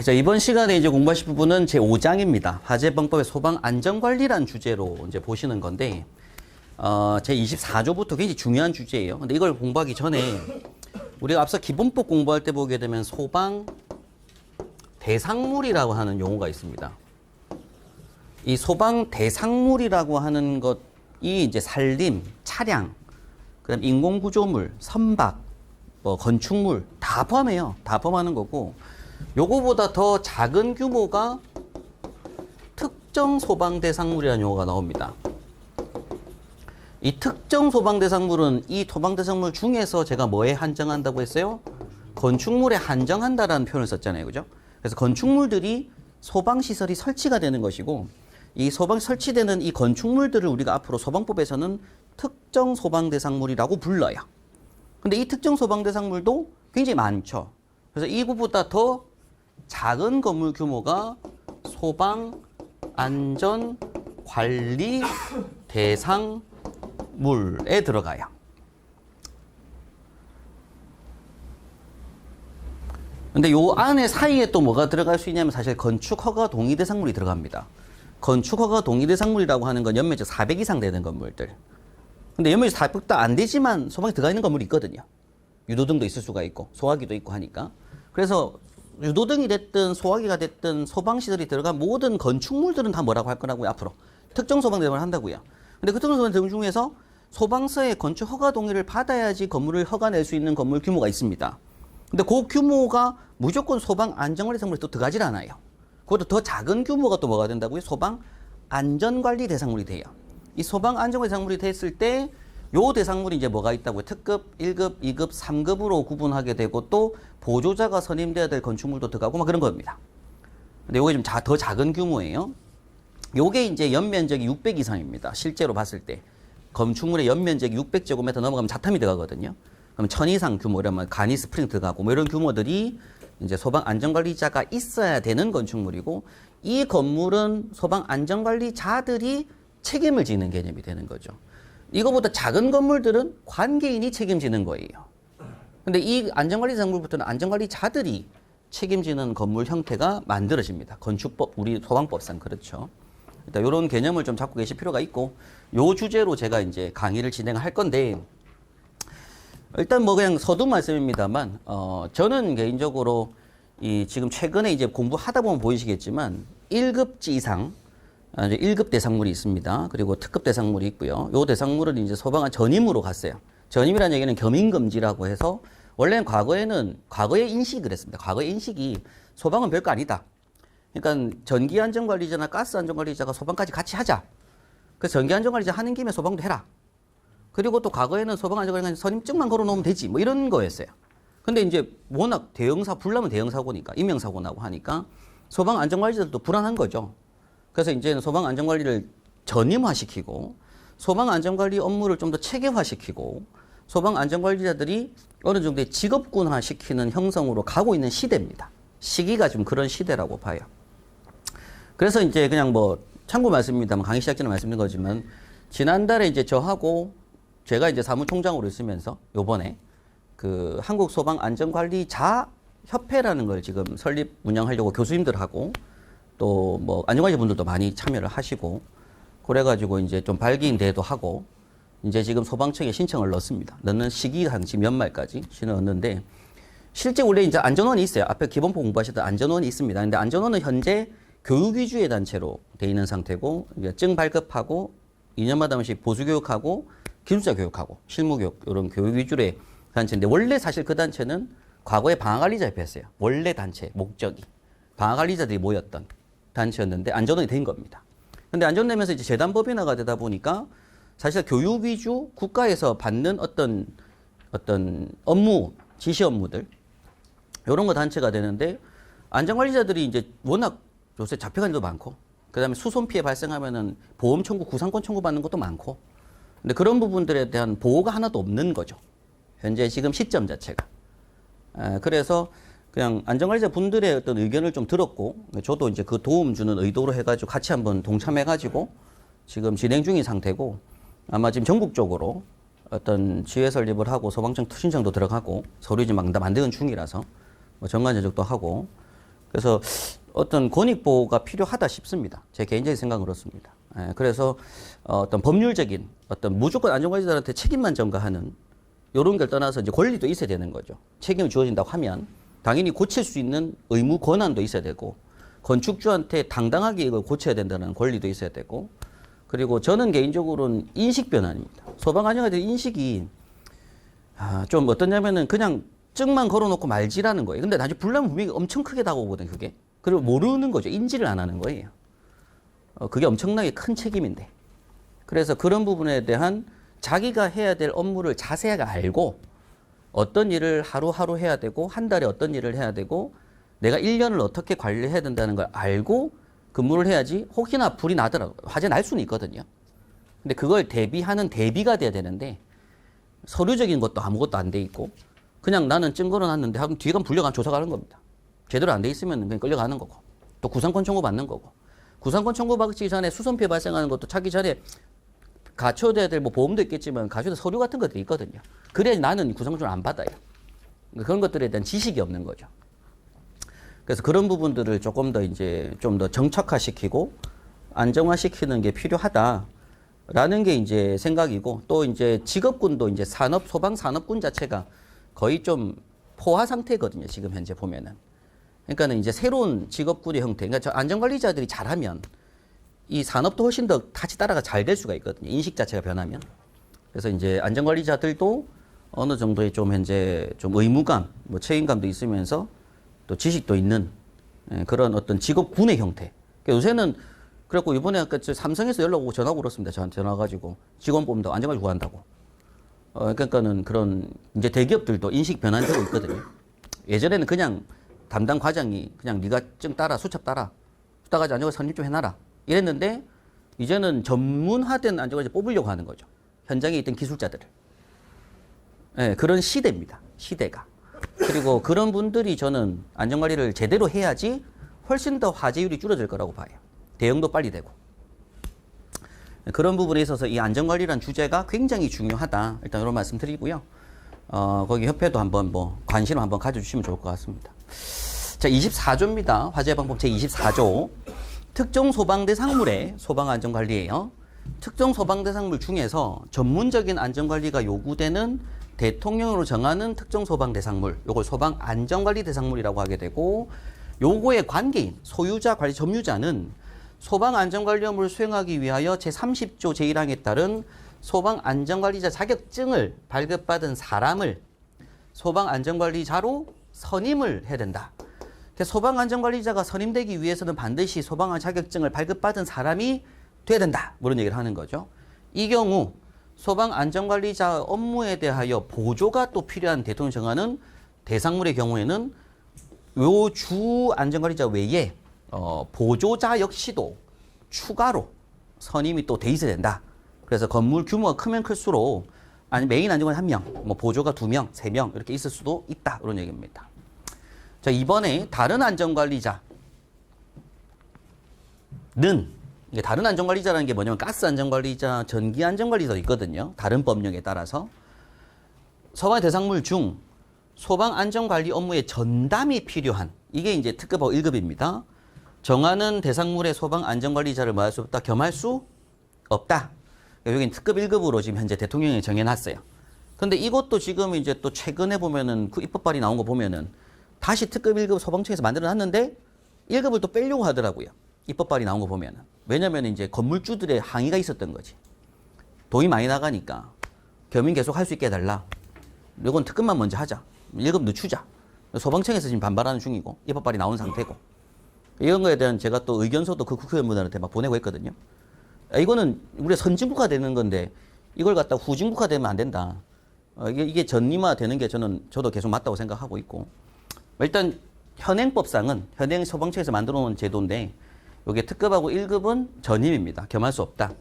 자, 이번 시간에 이제 공부하실 부분은 제 5장입니다. 화재방법의 소방 안전관리란 주제로 이제 보시는 건데, 제 24조부터 굉장히 중요한 주제예요. 근데 이걸 공부하기 전에 우리가 앞서 기본법 공부할 때 보게 되면 소방 대상물이라고 하는 용어가 있습니다. 이 소방 대상물이라고 하는 것이 이제 산림, 차량, 그다음 인공구조물, 선박, 뭐 건축물 다 포함해요. 다 포함하는 거고, 요거보다 더 작은 규모가 특정 소방 대상물이라는 용어가 나옵니다. 이 특정 소방 대상물은 이 소방 대상물 중에서 제가 뭐에 한정한다고 했어요? 건축물에 한정한다라는 표현을 썼잖아요. 그죠? 그래서 건축물들이 소방시설이 설치가 되는 것이고, 이 소방 설치되는 이 건축물들을 우리가 앞으로 소방법에서는 특정 소방 대상물이라고 불러요. 근데 이 특정 소방 대상물도 굉장히 많죠. 그래서 이거보다 더 작은 건물 규모가 소방 안전 관리 대상물에 들어가요. 근데 요 안에 사이에 또 뭐가 들어갈 수 있냐면 사실 건축 허가 동의 대상물이 들어갑니다. 건축 허가 동의 대상물이라고 하는 건 연면적 400 이상 되는 건물들. 근데 연면적 400도 안 되지만 소방에 들어가 있는 건물이 있거든요. 유도등도 있을 수가 있고 소화기도 있고 하니까. 그래서 유도등이 됐든 소화기가 됐든 소방시설이 들어간 모든 건축물들은 다 뭐라고 할 거라고요, 앞으로. 특정 소방 대상을 한다고요. 근데 그 특정 소방 대상 중에서 소방서의 건축 허가 동의를 받아야지 건물을 허가 낼 수 있는 건물 규모가 있습니다. 근데 그 규모가 무조건 소방 안전관리 대상물에 또 들어가질 않아요. 그것도 더 작은 규모가 또 뭐가 된다고요? 소방 안전관리 대상물이 돼요. 이 소방 안전관리 대상물이 됐을 때 요 대상물이 이제 뭐가 있다고요? 특급, 1급, 2급, 3급으로 구분하게 되고 또 보조자가 선임돼야 될 건축물도 들어가고 막 그런 겁니다. 근데 요게 좀 더 작은 규모예요. 요게 이제 연면적이 600 이상입니다. 실제로 봤을 때. 건축물의 연면적이 600제곱미터 넘어가면 자탐이 들어가거든요. 그럼 1000 이상 규모, 이러면 간이 스프링 들어가고 뭐 이런 규모들이 이제 소방 안전관리자가 있어야 되는 건축물이고, 이 건물은 소방 안전관리자들이 책임을 지는 개념이 되는 거죠. 이거보다 작은 건물들은 관계인이 책임지는 거예요. 근데 이 안전관리 대상물부터는 안전관리자들이 책임지는 건물 형태가 만들어집니다. 건축법, 우리 소방법상 그렇죠. 일단 이런 개념을 좀 잡고 계실 필요가 있고, 요 주제로 제가 이제 강의를 진행할 건데, 일단 뭐 그냥 서둔 말씀입니다만, 저는 개인적으로 지금 최근에 이제 공부하다 보면 보이시겠지만 1급지 이상, 이제 1급 대상물이 있습니다. 그리고 특급 대상물이 있고요. 요 대상물은 이제 소방관 전임으로 갔어요. 전임이라는 얘기는 겸임금지라고 해서, 원래는 과거의 인식이 그랬습니다. 과거의 인식이 소방은 별거 아니다. 그러니까 전기안전관리자나 가스안전관리자가 소방까지 같이 하자. 그래서 전기안전관리자 하는 김에 소방도 해라. 그리고 또 과거에는 소방안전관리자 선임증만 걸어놓으면 되지. 뭐 이런 거였어요. 근데 이제 워낙 불나면 대형사고니까, 인명사고 나고 하니까 소방안전관리자들도 불안한 거죠. 그래서 이제는 소방안전관리를 전임화시키고, 소방안전관리 업무를 좀 더 체계화시키고, 소방안전관리자들이 어느 정도의 직업군화시키는 형성으로 가고 있는 시대입니다. 시기가 좀 그런 시대라고 봐요. 그래서 이제 그냥 뭐 참고 말씀입니다만, 강의 시작 전에 말씀드린 거지만, 지난달에 이제 저하고 제가 이제 사무총장으로 있으면서 요번에 그 한국소방안전관리자 협회라는 걸 지금 설립 운영하려고 교수님들하고 또 뭐 안전관리자 분들도 많이 참여를 하시고, 그래가지고 이제 좀 발기인대회도 하고, 이제 지금 소방청에 신청을 넣습니다. 넣는 시기 한 지금 연말까지 신청을 넣는데, 실제 원래 이제 안전원이 있어요. 앞에 기본법 공부하셨던 안전원이 있습니다. 근데 안전원은 현재 교육 위주의 단체로 돼 있는 상태고, 이제 증 발급하고 2년마다 한 번씩 보수 교육하고 기술자 교육하고 실무 교육, 이런 교육 위주의 단체인데, 원래 사실 그 단체는 과거에 방화관리자 협회였어요. 원래 단체 목적이 방화관리자들이 모였던 단체였는데 안전원이 된 겁니다. 근데 안전원 되면서 이제 재단법인화가 되다 보니까 사실 교육 위주 국가에서 받는 어떤 업무, 지시 업무들, 이런 거 단체가 되는데, 안전관리자들이 이제 워낙 요새 잡혀간 일도 많고, 그 다음에 수손 피해 발생하면은 보험 청구, 구상권 청구 받는 것도 많고, 근데 그런 부분들에 대한 보호가 하나도 없는 거죠. 현재 지금 시점 자체가. 그래서 그냥 안전관리자 분들의 어떤 의견을 좀 들었고, 저도 이제 그 도움 주는 의도로 해가지고 같이 한번 동참해가지고 지금 진행 중인 상태고, 아마 지금 전국적으로 어떤 지회 설립을 하고 소방청 신청도 들어가고 서류 지금 만드는 중이라서 뭐 정관 제적도 하고, 그래서 어떤 권익보호가 필요하다 싶습니다. 제 개인적인 생각은 그렇습니다. 예, 그래서 어떤 법률적인 어떤 무조건 안전관리자들한테 책임만 전가하는 이런 걸 떠나서 이제 권리도 있어야 되는 거죠. 책임이 주어진다고 하면 당연히 고칠 수 있는 의무 권한도 있어야 되고 건축주한테 당당하게 이걸 고쳐야 된다는 권리도 있어야 되고 그리고 저는 개인적으로는 인식 변환입니다. 소방안전관리자 인식이 좀 어떠냐면은 그냥 증만 걸어놓고 말지라는 거예요. 근데 나중에 불나면 분명히 엄청 크게 다가오거든요, 그게. 그리고 모르는 거죠. 인지를 안 하는 거예요. 그게 엄청나게 큰 책임인데. 그래서 그런 부분에 대한 자기가 해야 될 업무를 자세하게 알고 어떤 일을 하루하루 해야 되고 한 달에 어떤 일을 해야 되고 내가 1년을 어떻게 관리해야 된다는 걸 알고 근무를 해야지 혹시나 불이 나더라도 화재 날 수는 있거든요. 근데 그걸 대비하는 대비가 돼야 되는데 서류적인 것도 아무것도 안 돼 있고 그냥 나는 증 걸어놨는데 하면 뒤에 가면 불려가면 조사가는 겁니다. 제대로 안 돼 있으면 그냥 끌려가는 거고 또 구상권 청구 받는 거고 구상권 청구 받기 전에 수선피해 발생하는 것도 차기 전에 갖춰야 될 뭐 보험도 있겠지만 갖춰야 될 서류 같은 것들이 있거든요. 그래야 나는 구상권을 안 받아요. 그런 것들에 대한 지식이 없는 거죠. 그래서 그런 부분들을 조금 더 이제 좀 더 정착화시키고 안정화시키는 게 필요하다라는 게 이제 생각이고 또 이제 직업군도 이제 소방산업군 자체가 거의 좀 포화 상태거든요. 지금 현재 보면은. 그러니까는 이제 새로운 직업군의 형태. 그러니까 저 안전관리자들이 잘하면 이 산업도 훨씬 더 같이 따라가 잘 될 수가 있거든요. 인식 자체가 변하면. 그래서 이제 안전관리자들도 어느 정도의 좀 현재 좀 의무감, 뭐 책임감도 있으면서 또 지식도 있는 그런 어떤 직업군의 형태. 그러니까 요새는 그래갖고 이번에 아까 삼성에서 연락 오고 전화 그렇습니다. 저한테 전화 가지고 직원 뽑는다고 안전관리 구한다고. 그러니까는 그런 이제 대기업들도 인식 변환되고 있거든요. 예전에는 그냥 담당 과장이 그냥 네가 좀 따라 수첩 따라 따가지고 안전관리 선임 좀 해놔라 이랬는데 이제는 전문화된 안전관리자 뽑으려고 하는 거죠. 현장에 있던 기술자들을. 네, 그런 시대입니다. 시대가. 그리고 그런 분들이 저는 안전관리를 제대로 해야지 훨씬 더 화재율이 줄어들 거라고 봐요. 대응도 빨리 되고. 그런 부분에 있어서 이 안전관리라는 주제가 굉장히 중요하다. 일단 이런 말씀 드리고요. 거기 협회도 한번 뭐 관심을 한번 가져주시면 좋을 것 같습니다. 자, 24조입니다. 화재방법 제24조. 특정 소방대상물의 소방안전관리예요. 특정 소방대상물 중에서 전문적인 안전관리가 요구되는 대통령으로 정하는 특정 소방대상물, 요걸 소방안전관리대상물이라고 하게 되고 요거의 관계인 소유자, 관리 점유자는 소방안전관리 업무를 수행하기 위하여 제30조 제1항에 따른 소방안전관리자 자격증을 발급받은 사람을 소방안전관리자로 선임을 해야 된다. 소방안전관리자가 선임되기 위해서는 반드시 소방안 자격증을 발급받은 사람이 돼야 된다. 그런 얘기를 하는 거죠. 이 경우 소방안전관리자 업무에 대하여 보조가 또 필요한 대통령 정하는 대상물의 경우에는 요 주 안전관리자 외에 보조자 역시도 추가로 선임이 또 돼 있어야 된다. 그래서 건물 규모가 크면 클수록 아니 메인 안전관리 1명, 뭐 보조가 2명, 3명 이렇게 있을 수도 있다. 이런 얘기입니다. 자, 이번에 다른 안전관리자는 이게 다른 안전관리자라는 게 뭐냐면 가스 안전관리자, 전기 안전관리자도 있거든요. 다른 법령에 따라서 소방 대상물 중 소방 안전관리 업무의 전담이 필요한 이게 이제 특급하고 1급입니다. 정하는 대상물의 소방 안전관리자를 뭐 할 수 없다, 겸할 수 없다. 여기는 특급 1급으로 지금 현재 대통령이 정해놨어요. 근데 이것도 지금 이제 또 최근에 보면은 그 입법발의 나온 거 보면은 다시 특급 1급 소방청에서 만들어놨는데 1급을 또 빼려고 하더라고요. 입법발의 나온 거 보면은. 왜냐면 이제 건물주들의 항의가 있었던 거지. 돈이 많이 나가니까 겸임 계속 할 수 있게 해달라. 이건 특급만 먼저 하자. 1급 늦추자. 소방청에서 지금 반발하는 중이고 입법발의 나온 상태고. 이런 거에 대한 제가 또 의견서도 그 국회의원분들한테 막 보내고 했거든요. 이거는 우리가 선진국화 되는 건데 이걸 갖다 후진국화 되면 안 된다. 이게 전림화 되는 게 저도 계속 맞다고 생각하고 있고. 일단 현행법상은 현행 소방청에서 만들어 놓은 제도인데 이게 특급하고 1급은 전임입니다. 겸할 수 없다.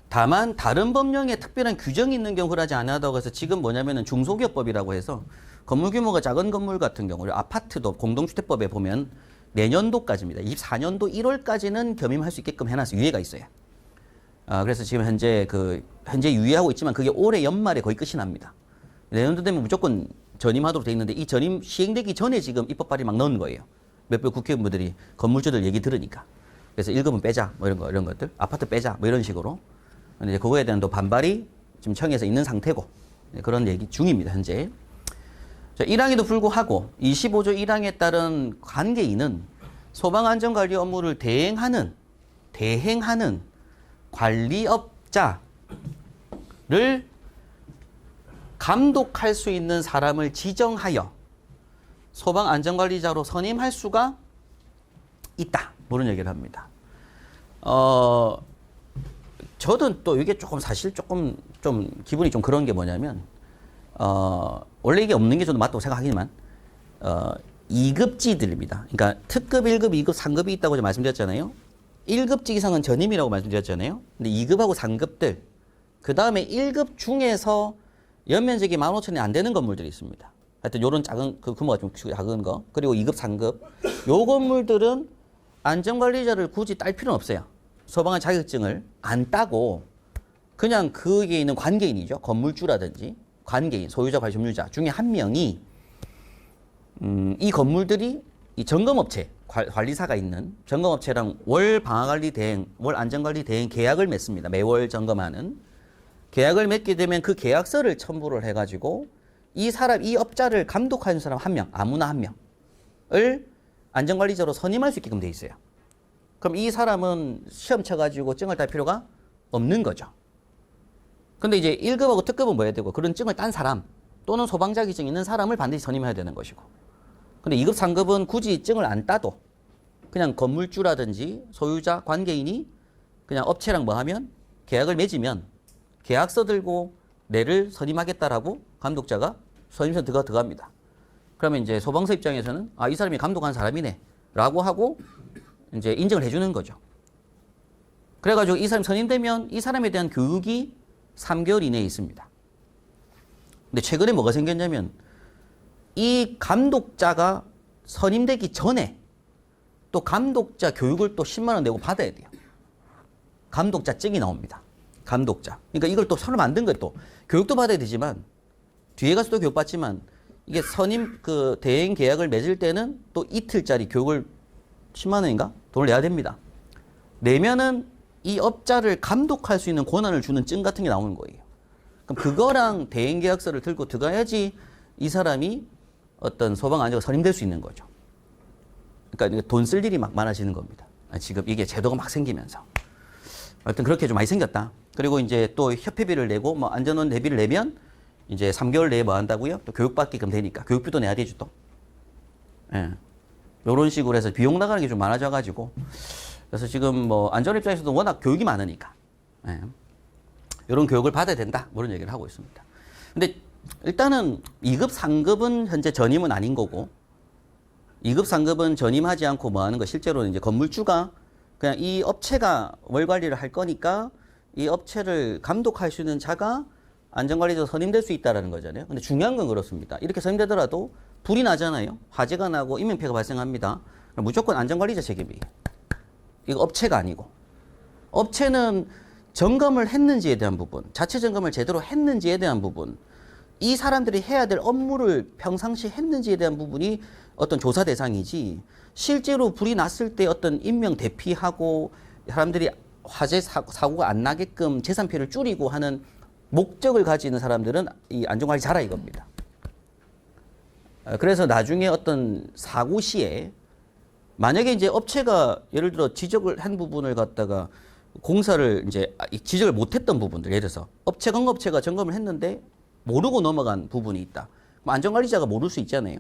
다만 다른 법령에 특별한 규정이 있는 경우 그러지 않아도 해서 지금 뭐냐면은 중소기업법이라고 해서 건물 규모가 작은 건물 같은 경우 아파트도 공동주택법에 보면 내년도까지입니다. 24년도 1월까지는 겸임할 수 있게끔 해놨어요. 유예가 있어요. 그래서 지금 현재 유예하고 있지만 그게 올해 연말에 거의 끝이 납니다. 내년도 되면 무조건 전임하도록 돼 있는데 이 전임 시행되기 전에 지금 입법 발의 막 넣은 거예요. 몇몇 국회의원들이 건물주들 얘기 들으니까. 그래서 1급은 빼자, 뭐 이런 것들. 아파트 빼자, 뭐 이런 식으로. 근데 이제 그거에 대한 또 반발이 지금 청에서 있는 상태고. 그런 얘기 중입니다, 현재. 자, 1항에도 불구하고 25조 1항에 따른 관계인은 소방안전관리 업무를 대행하는 관리업자를 감독할 수 있는 사람을 지정하여 소방안전관리자로 선임할 수가 있다. 그런 얘기를 합니다. 저도 또 이게 조금 사실 조금 좀 기분이 좀 그런 게 뭐냐면, 원래 이게 없는 게 저도 맞다고 생각하지만, 2급지들입니다. 그러니까 특급, 1급, 2급, 3급이 있다고 제가 말씀드렸잖아요. 1급직 이상은 전임이라고 말씀드렸잖아요. 근데 2급하고 3급들, 그 다음에 1급 중에서 연면적이 15,000이 안 되는 건물들이 있습니다. 하여튼 요런 작은, 그 규모가 좀 작은 거. 그리고 2급, 3급. 요 건물들은 안전관리자를 굳이 딸 필요는 없어요. 소방관 자격증을 안 따고 그냥 거기에 있는 관계인이죠. 건물주라든지 관계인, 소유자, 관심유자 중에 한 명이 이 건물들이 이 점검업체, 관리사가 있는 점검업체랑 월 방화관리 대행, 월 안전관리 대행 계약을 맺습니다. 매월 점검하는. 계약을 맺게 되면 그 계약서를 첨부를 해가지고 이 업자를 감독하는 사람 한 명, 아무나 한 명을 안전관리자로 선임할 수 있게끔 돼 있어요. 그럼 이 사람은 시험 쳐가지고 증을 딸 필요가 없는 거죠. 근데 이제 1급하고 특급은 뭐 해야 되고, 그런 증을 딴 사람 또는 소방자격증 있는 사람을 반드시 선임해야 되는 것이고. 근데 2급, 3급은 굳이 증을 안 따도 그냥 건물주라든지 소유자, 관계인이 그냥 업체랑 뭐 하면 계약을 맺으면 계약서 들고 내를 선임하겠다라고 감독자가 선임서 들어갑니다. 그러면 이제 소방서 입장에서는 이 사람이 감독한 사람이네 라고 하고 이제 인정을 해주는 거죠. 그래가지고 이 사람이 선임되면 이 사람에 대한 교육이 3개월 이내에 있습니다. 근데 최근에 뭐가 생겼냐면 이 감독자가 선임되기 전에 또 감독자 교육을 또 10만 원 내고 받아야 돼요. 감독자증이 나옵니다. 감독자. 그러니까 이걸 또 서로 만든 거예요. 또 교육도 받아야 되지만 뒤에 가서 또 교육받지만 이게 선임 그 대행 계약을 맺을 때는 또 이틀짜리 교육을 10만 원인가? 돈을 내야 됩니다. 내면은 이 업자를 감독할 수 있는 권한을 주는 증 같은 게 나오는 거예요. 그럼 그거랑 대행 계약서를 들고 들어가야지 이 사람이 어떤 소방안전가 선임될 수 있는 거죠. 그러니까 돈 쓸 일이 막 많아지는 겁니다. 지금 이게 제도가 막 생기면서. 하여튼 그렇게 좀 많이 생겼다. 그리고 이제 또 협회비를 내고 뭐 안전원 대비를 내면 이제 3개월 내에 뭐 한다고요? 또 교육받게끔 되니까 교육비도 내야 되죠 또. 예. 요런 식으로 해서 비용 나가는 게 좀 많아져가지고. 그래서 지금 뭐 안전 입장에서도 워낙 교육이 많으니까. 예. 요런 교육을 받아야 된다. 뭐 이런 얘기를 하고 있습니다. 근데 일단은 2급, 3급은 현재 전임은 아닌 거고 2급, 3급은 전임하지 않고 뭐 하는 거 실제로는 이제 건물주가 그냥 이 업체가 월 관리를 할 거니까 이 업체를 감독할 수 있는 자가 안전관리자 선임될 수 있다라는 거잖아요. 근데 중요한 건 그렇습니다. 이렇게 선임되더라도 불이 나잖아요. 화재가 나고 인명피해가 발생합니다. 무조건 안전관리자 책임이에요. 이거 업체가 아니고. 업체는 점검을 했는지에 대한 부분, 자체 점검을 제대로 했는지에 대한 부분, 이 사람들이 해야 될 업무를 평상시 했는지에 대한 부분이 어떤 조사 대상이지, 실제로 불이 났을 때 어떤 인명 대피하고 사람들이 화재 사고가 안 나게끔 재산 피해를 줄이고 하는 목적을 가지는 사람들은 이 안전관리 잘하 이겁니다. 그래서 나중에 어떤 사고 시에 만약에 이제 업체가 예를 들어 지적을 한 부분을 갖다가 공사를 이제 지적을 못했던 부분들, 예를 들어서 업체 건업체가 점검을 했는데 모르고 넘어간 부분이 있다. 그럼 안전관리자가 모를 수 있잖아요.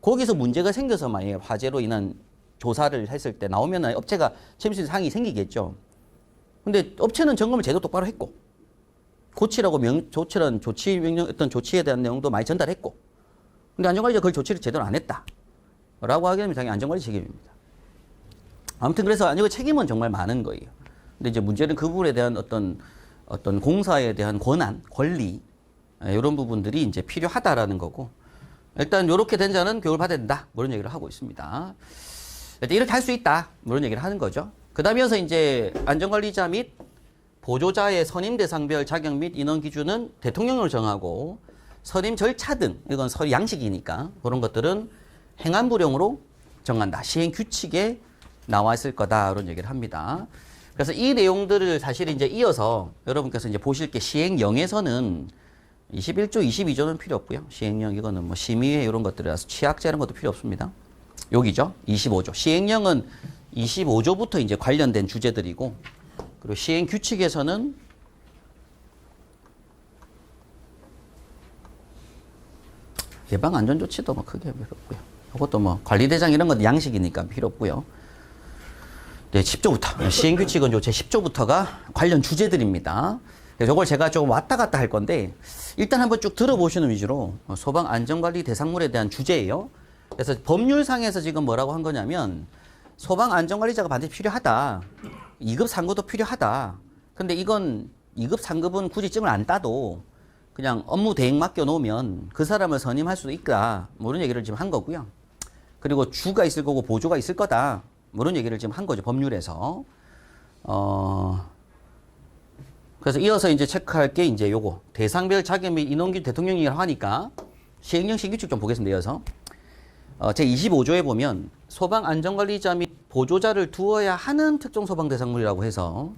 거기서 문제가 생겨서 만약에 화재로 인한 조사를 했을 때 나오면 업체가 책임질 사항이 생기겠죠. 근데 업체는 점검을 제대로 똑바로 했고, 고치라고 조치란 조치 명령, 어떤 조치에 대한 내용도 많이 전달했고, 근데 안전관리자가 그 조치를 제대로 안 했다. 라고 하게 되면 당연히 안전관리 책임입니다. 아무튼 그래서 안전관리 책임은 정말 많은 거예요. 근데 이제 문제는 그 부분에 대한 어떤 공사에 대한 권한, 권리, 이런 부분들이 이제 필요하다라는 거고, 일단 이렇게 된 자는 교육을 받아야 된다. 뭐 이런 얘기를 하고 있습니다. 일단 이렇게 할 수 있다. 뭐 이런 얘기를 하는 거죠. 그 다음에서 이제 안전관리자 및 보조자의 선임 대상별 자격 및 인원 기준은 대통령으로 정하고, 선임 절차 등, 이건 양식이니까 그런 것들은 행안부령으로 정한다. 시행 규칙에 나와 있을 거다. 이런 얘기를 합니다. 그래서 이 내용들을 사실 이제 이어서 여러분께서 이제 보실 게 시행령에서는 21조, 22조는 필요 없고요. 시행령 이거는 뭐 심의회 이런 것들이라서 취약제 이런 것도 필요 없습니다. 여기죠. 25조. 시행령은 25조부터 이제 관련된 주제들이고, 그리고 시행 규칙에서는 예방 안전 조치도 뭐 크게 필요 없고요. 이것도 뭐 관리대장 이런 건 양식이니까 필요 없고요. 네, 10조부터 시행 규칙은 제 10조부터가 관련 주제들입니다. 그래서 이걸 제가 조금 왔다 갔다 할 건데 일단 한번 쭉 들어보시는 위주로 소방 안전관리 대상물에 대한 주제예요. 그래서 법률상에서 지금 뭐라고 한 거냐면 소방 안전관리자가 반드시 필요하다. 2급 상급도 필요하다. 근데 이건 2급 상급은 굳이 증을 안 따도 그냥 업무 대행 맡겨 놓으면 그 사람을 선임할 수도 있다. 뭐 이런 얘기를 지금 한 거고요. 그리고 주가 있을 거고 보조가 있을 거다. 뭐 이런 얘기를 지금 한 거죠. 법률에서. 그래서 이어서 이제 체크할 게 이제 요거. 대상별 자격 및 인원규 대통령령이라고 하니까 시행령 시행규칙 좀 보겠습니다. 이어서. 제 25조에 보면 소방안전관리자 및 보조자를 두어야 하는 특정소방대상물이라고 해서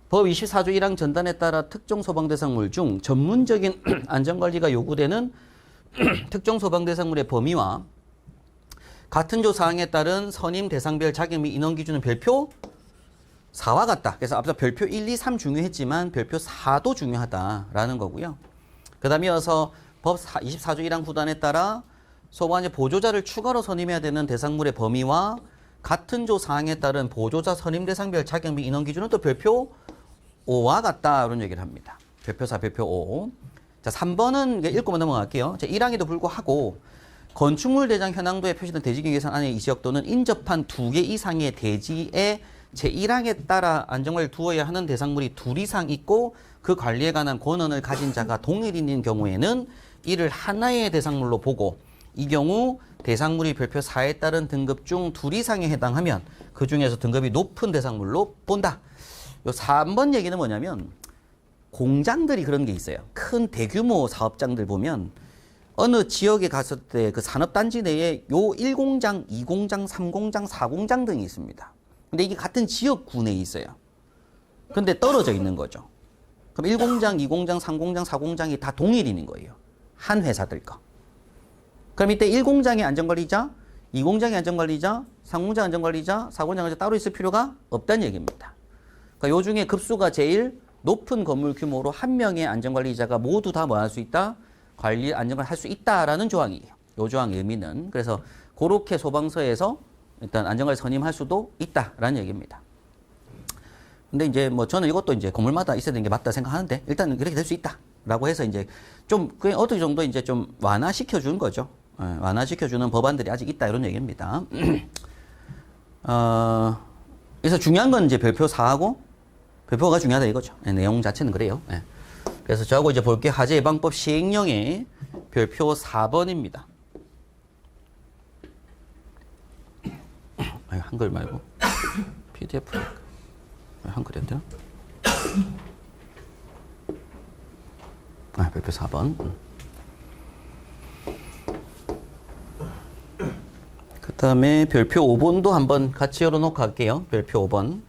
법 24조 1항 전단에 따라 특정소방대상물 중 전문적인 안전관리가 요구되는 특정소방대상물의 범위와 같은 조 사항에 따른 선임 대상별 자격 및 인원 기준은 별표 4와 같다. 그래서 앞서 별표 1, 2, 3 중요했지만 별표 4도 중요하다라는 거고요. 그 다음에 이어서 법 24조 1항 9단에 따라 소방의 보조자를 추가로 선임해야 되는 대상물의 범위와 같은 조 사항에 따른 보조자 선임 대상별 자격 및 인원 기준은 또 별표 5와 같다. 이런 얘기를 합니다. 별표 4, 별표 5. 자, 3번은 읽고만 넘어갈게요. 자, 1항에도 불구하고 건축물 대장 현황도에 표시된 대지경 예산 안의 이 지역도는 인접한 2개 이상의 대지에 제1항에 따라 안전관리를 두어야 하는 대상물이 2 이상 있고 그 관리에 관한 권한을 가진 자가 동일인인 경우에는 이를 하나의 대상물로 보고 이 경우 대상물이 별표 4에 따른 등급 중 2 이상에 해당하면 그 중에서 등급이 높은 대상물로 본다. 요 3번 얘기는 뭐냐면 공장들이 그런 게 있어요. 큰 대규모 사업장들 보면 어느 지역에 갔을 때 그 산업단지 내에 요 1공장, 2공장, 3공장, 4공장 등이 있습니다. 근데 이게 같은 지역구 내에 있어요. 근데 떨어져 있는 거죠. 그럼 1공장, 2공장, 3공장, 4공장이 다 동일인인 거예요. 한 회사들 거. 그럼 이때 1공장의 안전관리자, 2공장의 안전관리자, 3공장 안전관리자, 4공장 안전관리자 따로 있을 필요가 없다는 얘기입니다. 그러니까 요 중에 급수가 제일 높은 건물 규모로 한 명의 안전관리자가 모두 다 뭐 할 수 있다? 관리, 안전관리 할 수 있다라는 조항이에요. 요 조항의 의미는. 그래서 그렇게 소방서에서 일단 안전관리 선임할 수도 있다라는 얘기입니다. 근데 이제 뭐 저는 이것도 이제 건물마다 있어야 되는 게 맞다 생각하는데 일단은 그렇게 될 수 있다라고 해서 이제 좀 그냥 어느 정도 이제 좀 완화시켜 주는 거죠. 완화시켜 주는 법안들이 아직 있다 이런 얘기입니다. 그래서 중요한 건 이제 별표 4하고 별표가 중요하다 이거죠. 내용 자체는 그래요. 그래서 저하고 이제 볼게 화재 예방법 시행령의 별표 4번입니다. 한글 말고 PDF 한글이 되나? 별표 4번. 그 다음에 별표 5번도 한번 같이 열어놓고 갈게요. 별표 5번.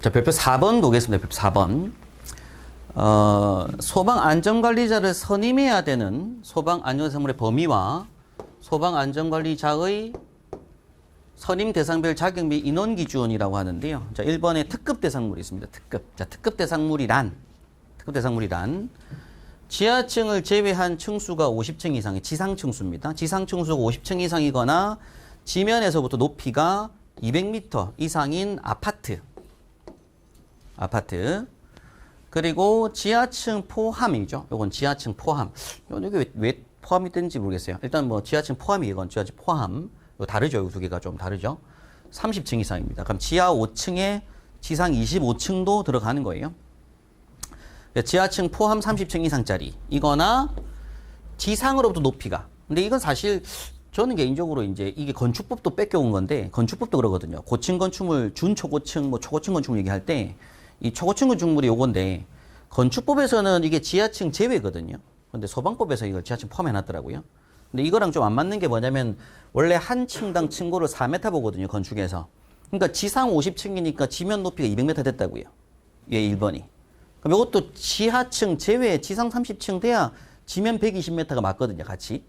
자, 별표 4번 보겠습니다. 별표 4번. 소방안전관리자를 선임해야 되는 소방안전사물의 범위와 소방안전관리자의 선임 대상별 자격 및 인원 기준이라고 하는데요. 자, 1번에 특급 대상물이 있습니다. 특급. 자, 특급 대상물이란 지하층을 제외한 층수가 50층 이상의 지상 층수입니다. 지상 층수가 50층 이상이거나 지면에서부터 높이가 200m 이상인 아파트. 그리고 지하층 포함이죠. 요건 지하층 포함. 이게 왜 포함이 되는지 모르겠어요. 일단 뭐 지하층 포함이 이건 지하층 포함. 다르죠. 요 두 개가 좀 다르죠. 30층 이상입니다. 그럼 지하 5층에 지상 25층도 들어가는 거예요. 지하층 포함 30층 이상짜리. 이거나 지상으로부터 높이가. 근데 이건 사실 저는 개인적으로 이제 이게 건축법도 뺏겨온 건데 건축법도 그러거든요. 고층 건축물, 준초고층, 뭐 초고층 건축물 얘기할 때 이 초고층 건축물이 요건데 건축법에서는 이게 지하층 제외거든요. 근데 소방법에서 이걸 지하층 포함해놨더라고요. 근데 이거랑 좀 안 맞는 게 뭐냐면 원래 한 층당 층고를 4m 보거든요. 건축에서. 그러니까 지상 50층이니까 지면 높이가 200m 됐다고요. 얘 1번이. 그럼 이것도 지하층 제외 지상 30층 돼야 지면 120m가 맞거든요. 같이.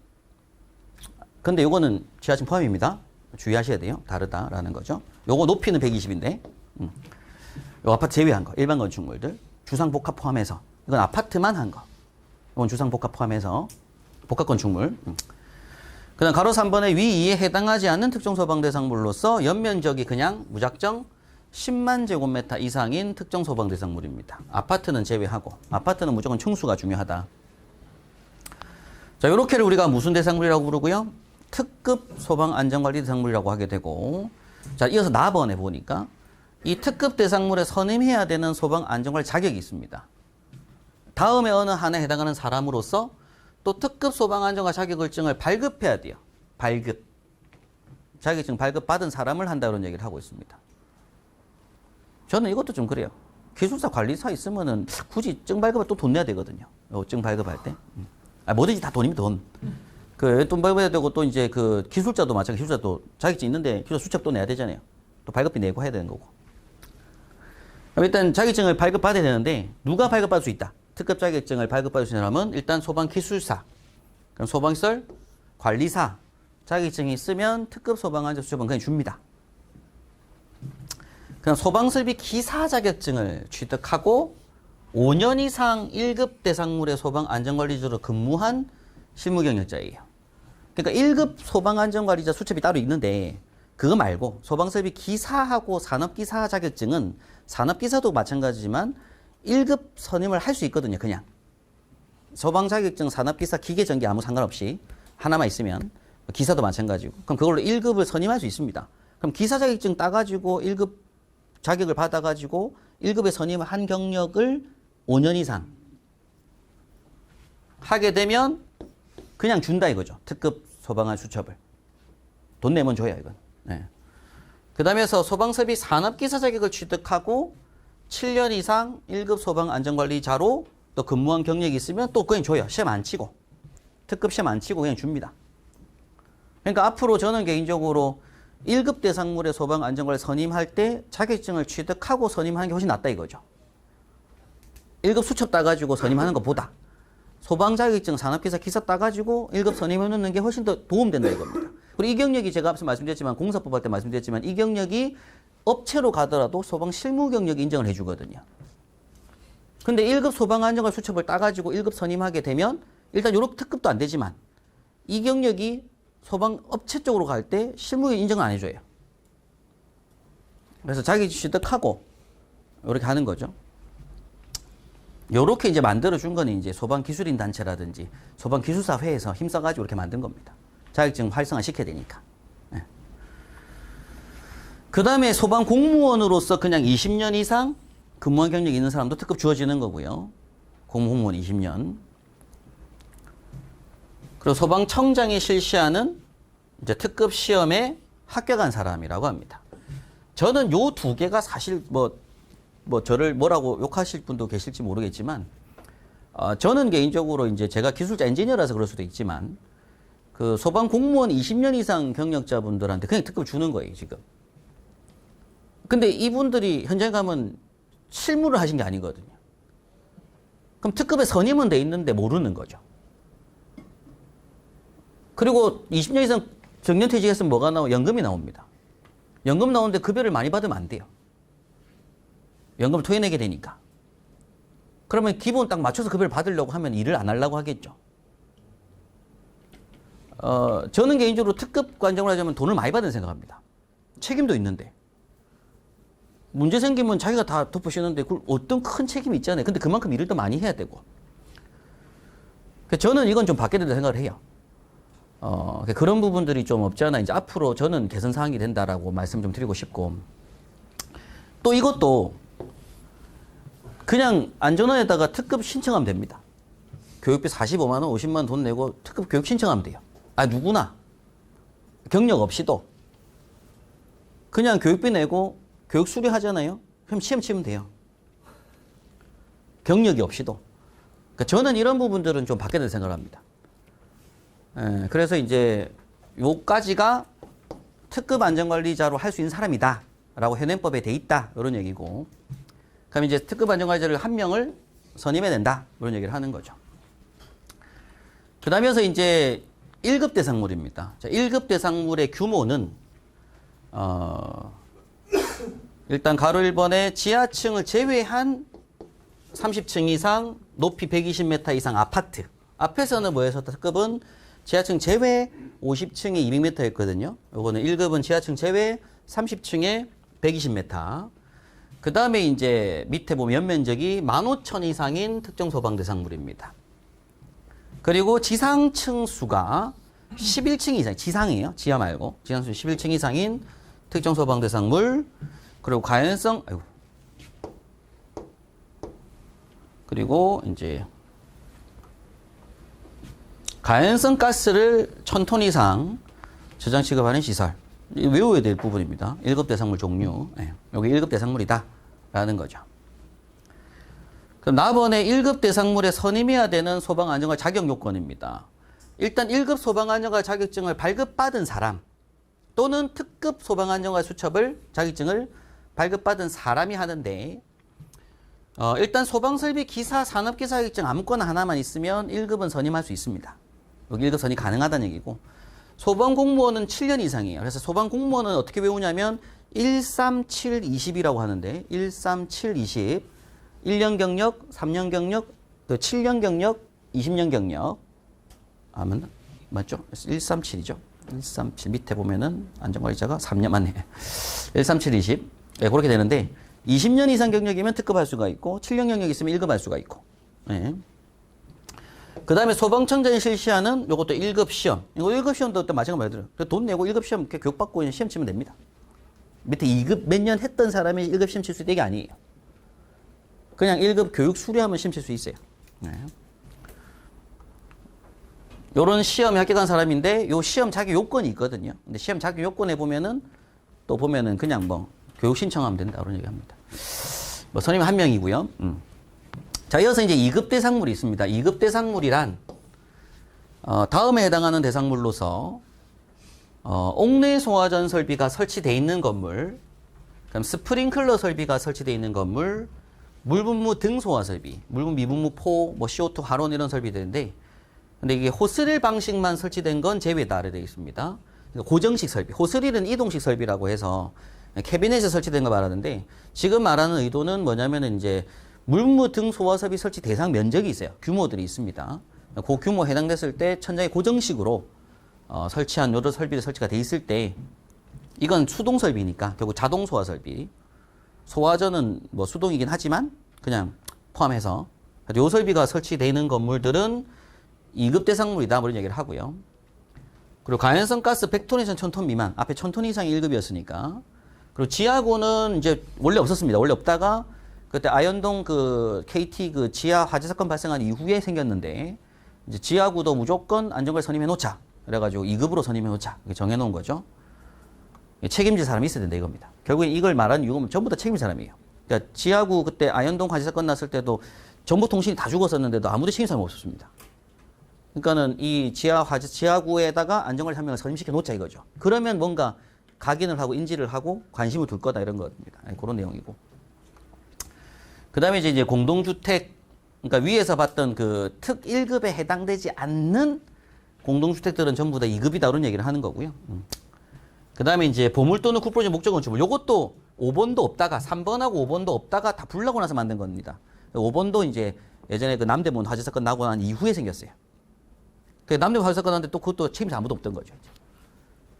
근데 요거는 지하층 포함입니다. 주의하셔야 돼요. 다르다라는 거죠. 요거 높이는 120인데. 요 아파트 제외한 거. 일반 건축물들. 주상복합 포함해서. 이건 아파트만 한 거. 이건 주상복합 포함해서. 복합 건축물. 그 다음 가로 3번의 위 2에 해당하지 않는 특정 소방 대상물로서 연면적이 그냥 무작정 10만 제곱미터 이상인 특정 소방 대상물입니다. 아파트는 제외하고. 아파트는 무조건 층수가 중요하다. 자, 요렇게를 우리가 무슨 대상물이라고 부르고요? 특급 소방 안전관리 대상물이라고 하게 되고. 자, 이어서 나번에 보니까 이 특급 대상물에 선임해야 되는 소방 안전관리 자격이 있습니다. 다음에 어느 하나에 해당하는 사람으로서 또 특급 소방 안전관리 자격증을 발급해야 돼요. 발급. 자격증 발급받은 사람을 한다 그런 얘기를 하고 있습니다. 저는 이것도 좀 그래요. 기술사 관리사 있으면은 굳이 증 발급을 또 돈 내야 되거든요. 증 발급할 때. 뭐든지 다 돈이면 돈. 그 돈 발급해야 되고 또 이제 그 기술자도 마찬가지. 기술자도 자격증 있는데 기술자 수첩도 내야 되잖아요. 또 발급비 내고 해야 되는 거고. 일단 자격증을 발급받아야 되는데 누가 발급받을 수 있다? 특급 자격증을 발급받을 수 있는 사람은 일단 소방기술사, 그럼 소방시설 관리사 자격증이 있으면 특급 소방안전 수첩은 그냥 줍니다. 그냥 소방설비 기사 자격증을 취득하고 5년 이상 1급 대상물의 소방안전관리자로 근무한 실무경력자예요. 그러니까 1급 소방안전관리자 수첩이 따로 있는데 그거 말고 소방설비 기사하고 산업기사 자격증은 산업기사도 마찬가지지만 1급 선임을 할 수 있거든요. 그냥 소방 자격증, 산업기사, 기계전기 아무 상관없이 하나만 있으면 기사도 마찬가지고 그럼 그걸로 1급을 선임할 수 있습니다. 그럼 기사 자격증 따가지고 1급 자격을 받아가지고 1급에 선임을 한 경력을 5년 이상 하게 되면 그냥 준다 이거죠. 특급 소방안 수첩을. 돈 내면 줘야 이건. 네. 그 다음에서 소방설비 산업기사 자격을 취득하고 7년 이상 1급 소방안전관리자로 또 근무한 경력이 있으면 또 그냥 줘요. 시험 안 치고. 특급 시험 안 치고 그냥 줍니다. 그러니까 앞으로 저는 개인적으로 1급 대상물의 소방안전관리 선임할 때 자격증을 취득하고 선임하는 게 훨씬 낫다 이거죠. 1급 수첩 따가지고 선임하는 것보다 소방자격증 산업기사 기사 따가지고 1급 선임해 놓는 게 훨씬 더 도움된다 이겁니다. 그리고 이 경력이 제가 앞서 말씀드렸지만 공사법 할 때 말씀드렸지만 이 경력이 업체로 가더라도 소방 실무 경력 인정을 해주거든요. 근데 1급 소방안전관리 수첩을 따가지고 1급 선임하게 되면 일단 요렇게 특급도 안 되지만 이 경력이 소방 업체 쪽으로 갈 때 실무 인정을 안 해줘요. 그래서 자기 취득하고 이렇게 하는 거죠. 요렇게 이제 만들어준 거는 이제 소방기술인 단체라든지 소방기술사회에서 힘써가지고 이렇게 만든 겁니다. 자격증 활성화 시켜야 되니까. 네. 그 다음에 소방공무원으로서 그냥 20년 이상 근무한 경력이 있는 사람도 특급 주어지는 거고요. 공무원 20년. 그리고 소방청장이 실시하는 이제 특급 시험에 합격한 사람이라고 합니다. 저는 요 두 개가 사실 뭐 저를 뭐라고 욕하실 분도 계실지 모르겠지만, 저는 개인적으로 이제 제가 기술자 엔지니어라서 그럴 수도 있지만, 그 소방 공무원 20년 이상 경력자분들한테 그냥 특급 주는 거예요, 지금. 근데 이분들이 현장에 가면 실무를 하신 게 아니거든요. 그럼 특급에 선임은 돼 있는데 모르는 거죠. 그리고 20년 이상 정년퇴직했으면 뭐가 나오고 연금이 나옵니다. 연금 나오는데 급여를 많이 받으면 안 돼요. 연금을 토해내게 되니까. 그러면 기본 딱 맞춰서 급여를 받으려고 하면 일을 안 하려고 하겠죠. 저는 개인적으로 특급 관장을 하자면 돈을 많이 받는 생각합니다. 책임도 있는데. 문제 생기면 자기가 다 덮으시는데 그걸 어떤 큰 책임이 있잖아요. 근데 그만큼 일을 더 많이 해야 되고. 저는 이건 좀 바뀌어야 된다 생각을 해요. 그런 부분들이 좀 없지 않아 이제 앞으로 저는 개선 사항이 된다라고 말씀 좀 드리고 싶고. 또 이것도 그냥 안전원에다가 특급 신청하면 됩니다. 교육비 45만 원, 50만 원 돈 내고 특급 교육 신청하면 돼요. 누구나. 경력 없이도. 그냥 교육비 내고 교육 수료하잖아요. 그럼 시험 치면 돼요. 경력이 없이도. 그러니까 저는 이런 부분들은 좀 바뀌어야 된다고 생각을 합니다. 그래서 이제 요까지가 특급 안전관리자로 할 수 있는 사람이다 라고 현행법에 돼 있다 이런 얘기고, 그럼 이제 특급 안전관리자를 한 명을 선임해야 된다 이런 얘기를 하는 거죠. 그 다음에서 이제 1급 대상물입니다. 자, 1급 대상물의 규모는 일단 가로 1번에 지하층을 제외한 30층 이상 높이 120m 이상 아파트. 앞에서는 뭐에서 특급은 지하층 제외 50층에 200m였거든요. 요거는 1급은 지하층 제외 30층에 120m. 그 다음에 이제 밑에 보면 연면적이 15,000 이상인 특정 소방 대상물입니다. 그리고 지상층 수가 11층 이상, 지상이에요. 지하 말고. 지상층 11층 이상인 특정 소방 대상물. 그리고 가연성, 그리고 이제 가연성 가스를 1000톤 이상 저장 취급하는 시설. 외워야 될 부분입니다. 1급 대상물 종류. 여기 1급 대상물이다 라는 거죠. 그럼 나번에 1급 대상물에 선임해야 되는 소방안전관 자격 요건입니다. 일단 1급 소방안전관 자격증을 발급받은 사람 또는 특급 소방안전관 수첩을 자격증을 발급받은 사람이 하는데, 일단 소방설비 기사, 산업기사 자격증 아무거나 하나만 있으면 1급은 선임할 수 있습니다. 여기 1급 선임 가능하다는 얘기고, 소방공무원은 7년 이상이에요. 그래서 소방공무원은 어떻게 배우냐면 13720이라고 하는데 13720 1년 경력, 3년 경력, 7년 경력, 20년 경력. 맞죠? 137이죠. 137 밑에 보면은 안전관리자가 3년 맞네. 13720. 네, 그렇게 되는데 20년 이상 경력이면 특급할 수가 있고 7년 경력이 있으면 1급할 수가 있고. 네. 그 다음에 소방청장이 실시하는 요것도 1급 시험. 이거 1급 시험도 또 마찬가지로 돈 내고 1급 시험 교육받고 시험 치면 됩니다. 밑에 2급 몇 년 했던 사람이 1급 시험 칠 수 있는 게 아니에요. 그냥 1급 교육 수료하면 시험 칠 수 있어요. 네. 요런 시험에 합격한 사람인데 요 시험 자격 요건이 있거든요. 근데 시험 자격 요건에 보면은 또 보면은 그냥 뭐 교육 신청하면 된다 그런 얘기 합니다. 뭐 선임 한 명이고요. 자, 이어서 이제 2급 대상물이 있습니다. 2급 대상물이란 다음에 해당하는 대상물로서 옥내 소화전 설비가 설치되어 있는 건물, 그럼 스프링클러 설비가 설치되어 있는 건물, 물분무 등 소화 설비, 물분 미분무 포, 뭐 CO2 활온 이런 설비들인데, 근데 이게 호스릴 방식만 설치된 건 제외다 되어 있습니다. 고정식 설비, 호스릴은 이동식 설비라고 해서 캐비넷에 설치된 거 말하는데, 지금 말하는 의도는 뭐냐면은 이제 물분무 등 소화 설비 설치 대상 면적이 있어요. 규모들이 있습니다. 그 규모 해당됐을 때 천장에 고정식으로 설치한 여러 설비들 설치가 돼 있을 때, 이건 수동 설비니까 결국 자동 소화 설비. 소화전은 뭐 수동이긴 하지만 그냥 포함해서 요 설비가 설치되는 건물들은 2급 대상물이다 뭐 이런 얘기를 하고요. 그리고 가연성 가스 100톤에서 1000톤 미만, 앞에 1000톤 이상이 1급이었으니까. 그리고 지하구는 이제 원래 없었습니다. 원래 없다가 그때 아현동 그 KT 그 지하 화재 사건 발생한 이후에 생겼는데, 이제 지하구도 무조건 안전관리 선임해 놓자. 그래가지고 2급으로 선임해 놓자. 이렇게 정해 놓은 거죠. 책임질 사람이 있어야 된다 이겁니다. 결국에 이걸 말하는 이유는 전부 다 책임질 사람이에요. 그러니까 지하구 그때 아현동 화재 사건 났을 때도 정보통신이 다 죽었었는데도 아무도 책임질 사람이 없었습니다. 그러니까는 이 지하구에다가 안전관리 한 명을 선임시켜 놓자 이거죠. 그러면 뭔가 각인을 하고 인지를 하고 관심을 둘 거다 이런 겁니다. 그런 내용이고. 그 다음에 이제 공동주택, 그러니까 위에서 봤던 그 특 1급에 해당되지 않는 공동주택들은 전부 다 2급이다 이런 얘기를 하는 거고요. 그 다음에 이제 보물 또는 쿠프로지 목적 건축물. 요것도 5번도 없다가 3번하고 5번도 없다가 다 불나고 나서 만든 겁니다. 5번도 이제 예전에 그 남대문 화재 사건 나고 난 이후에 생겼어요. 그 남대문 화재 사건 났는데 또 그것도 책임자 아무도 없던 거죠.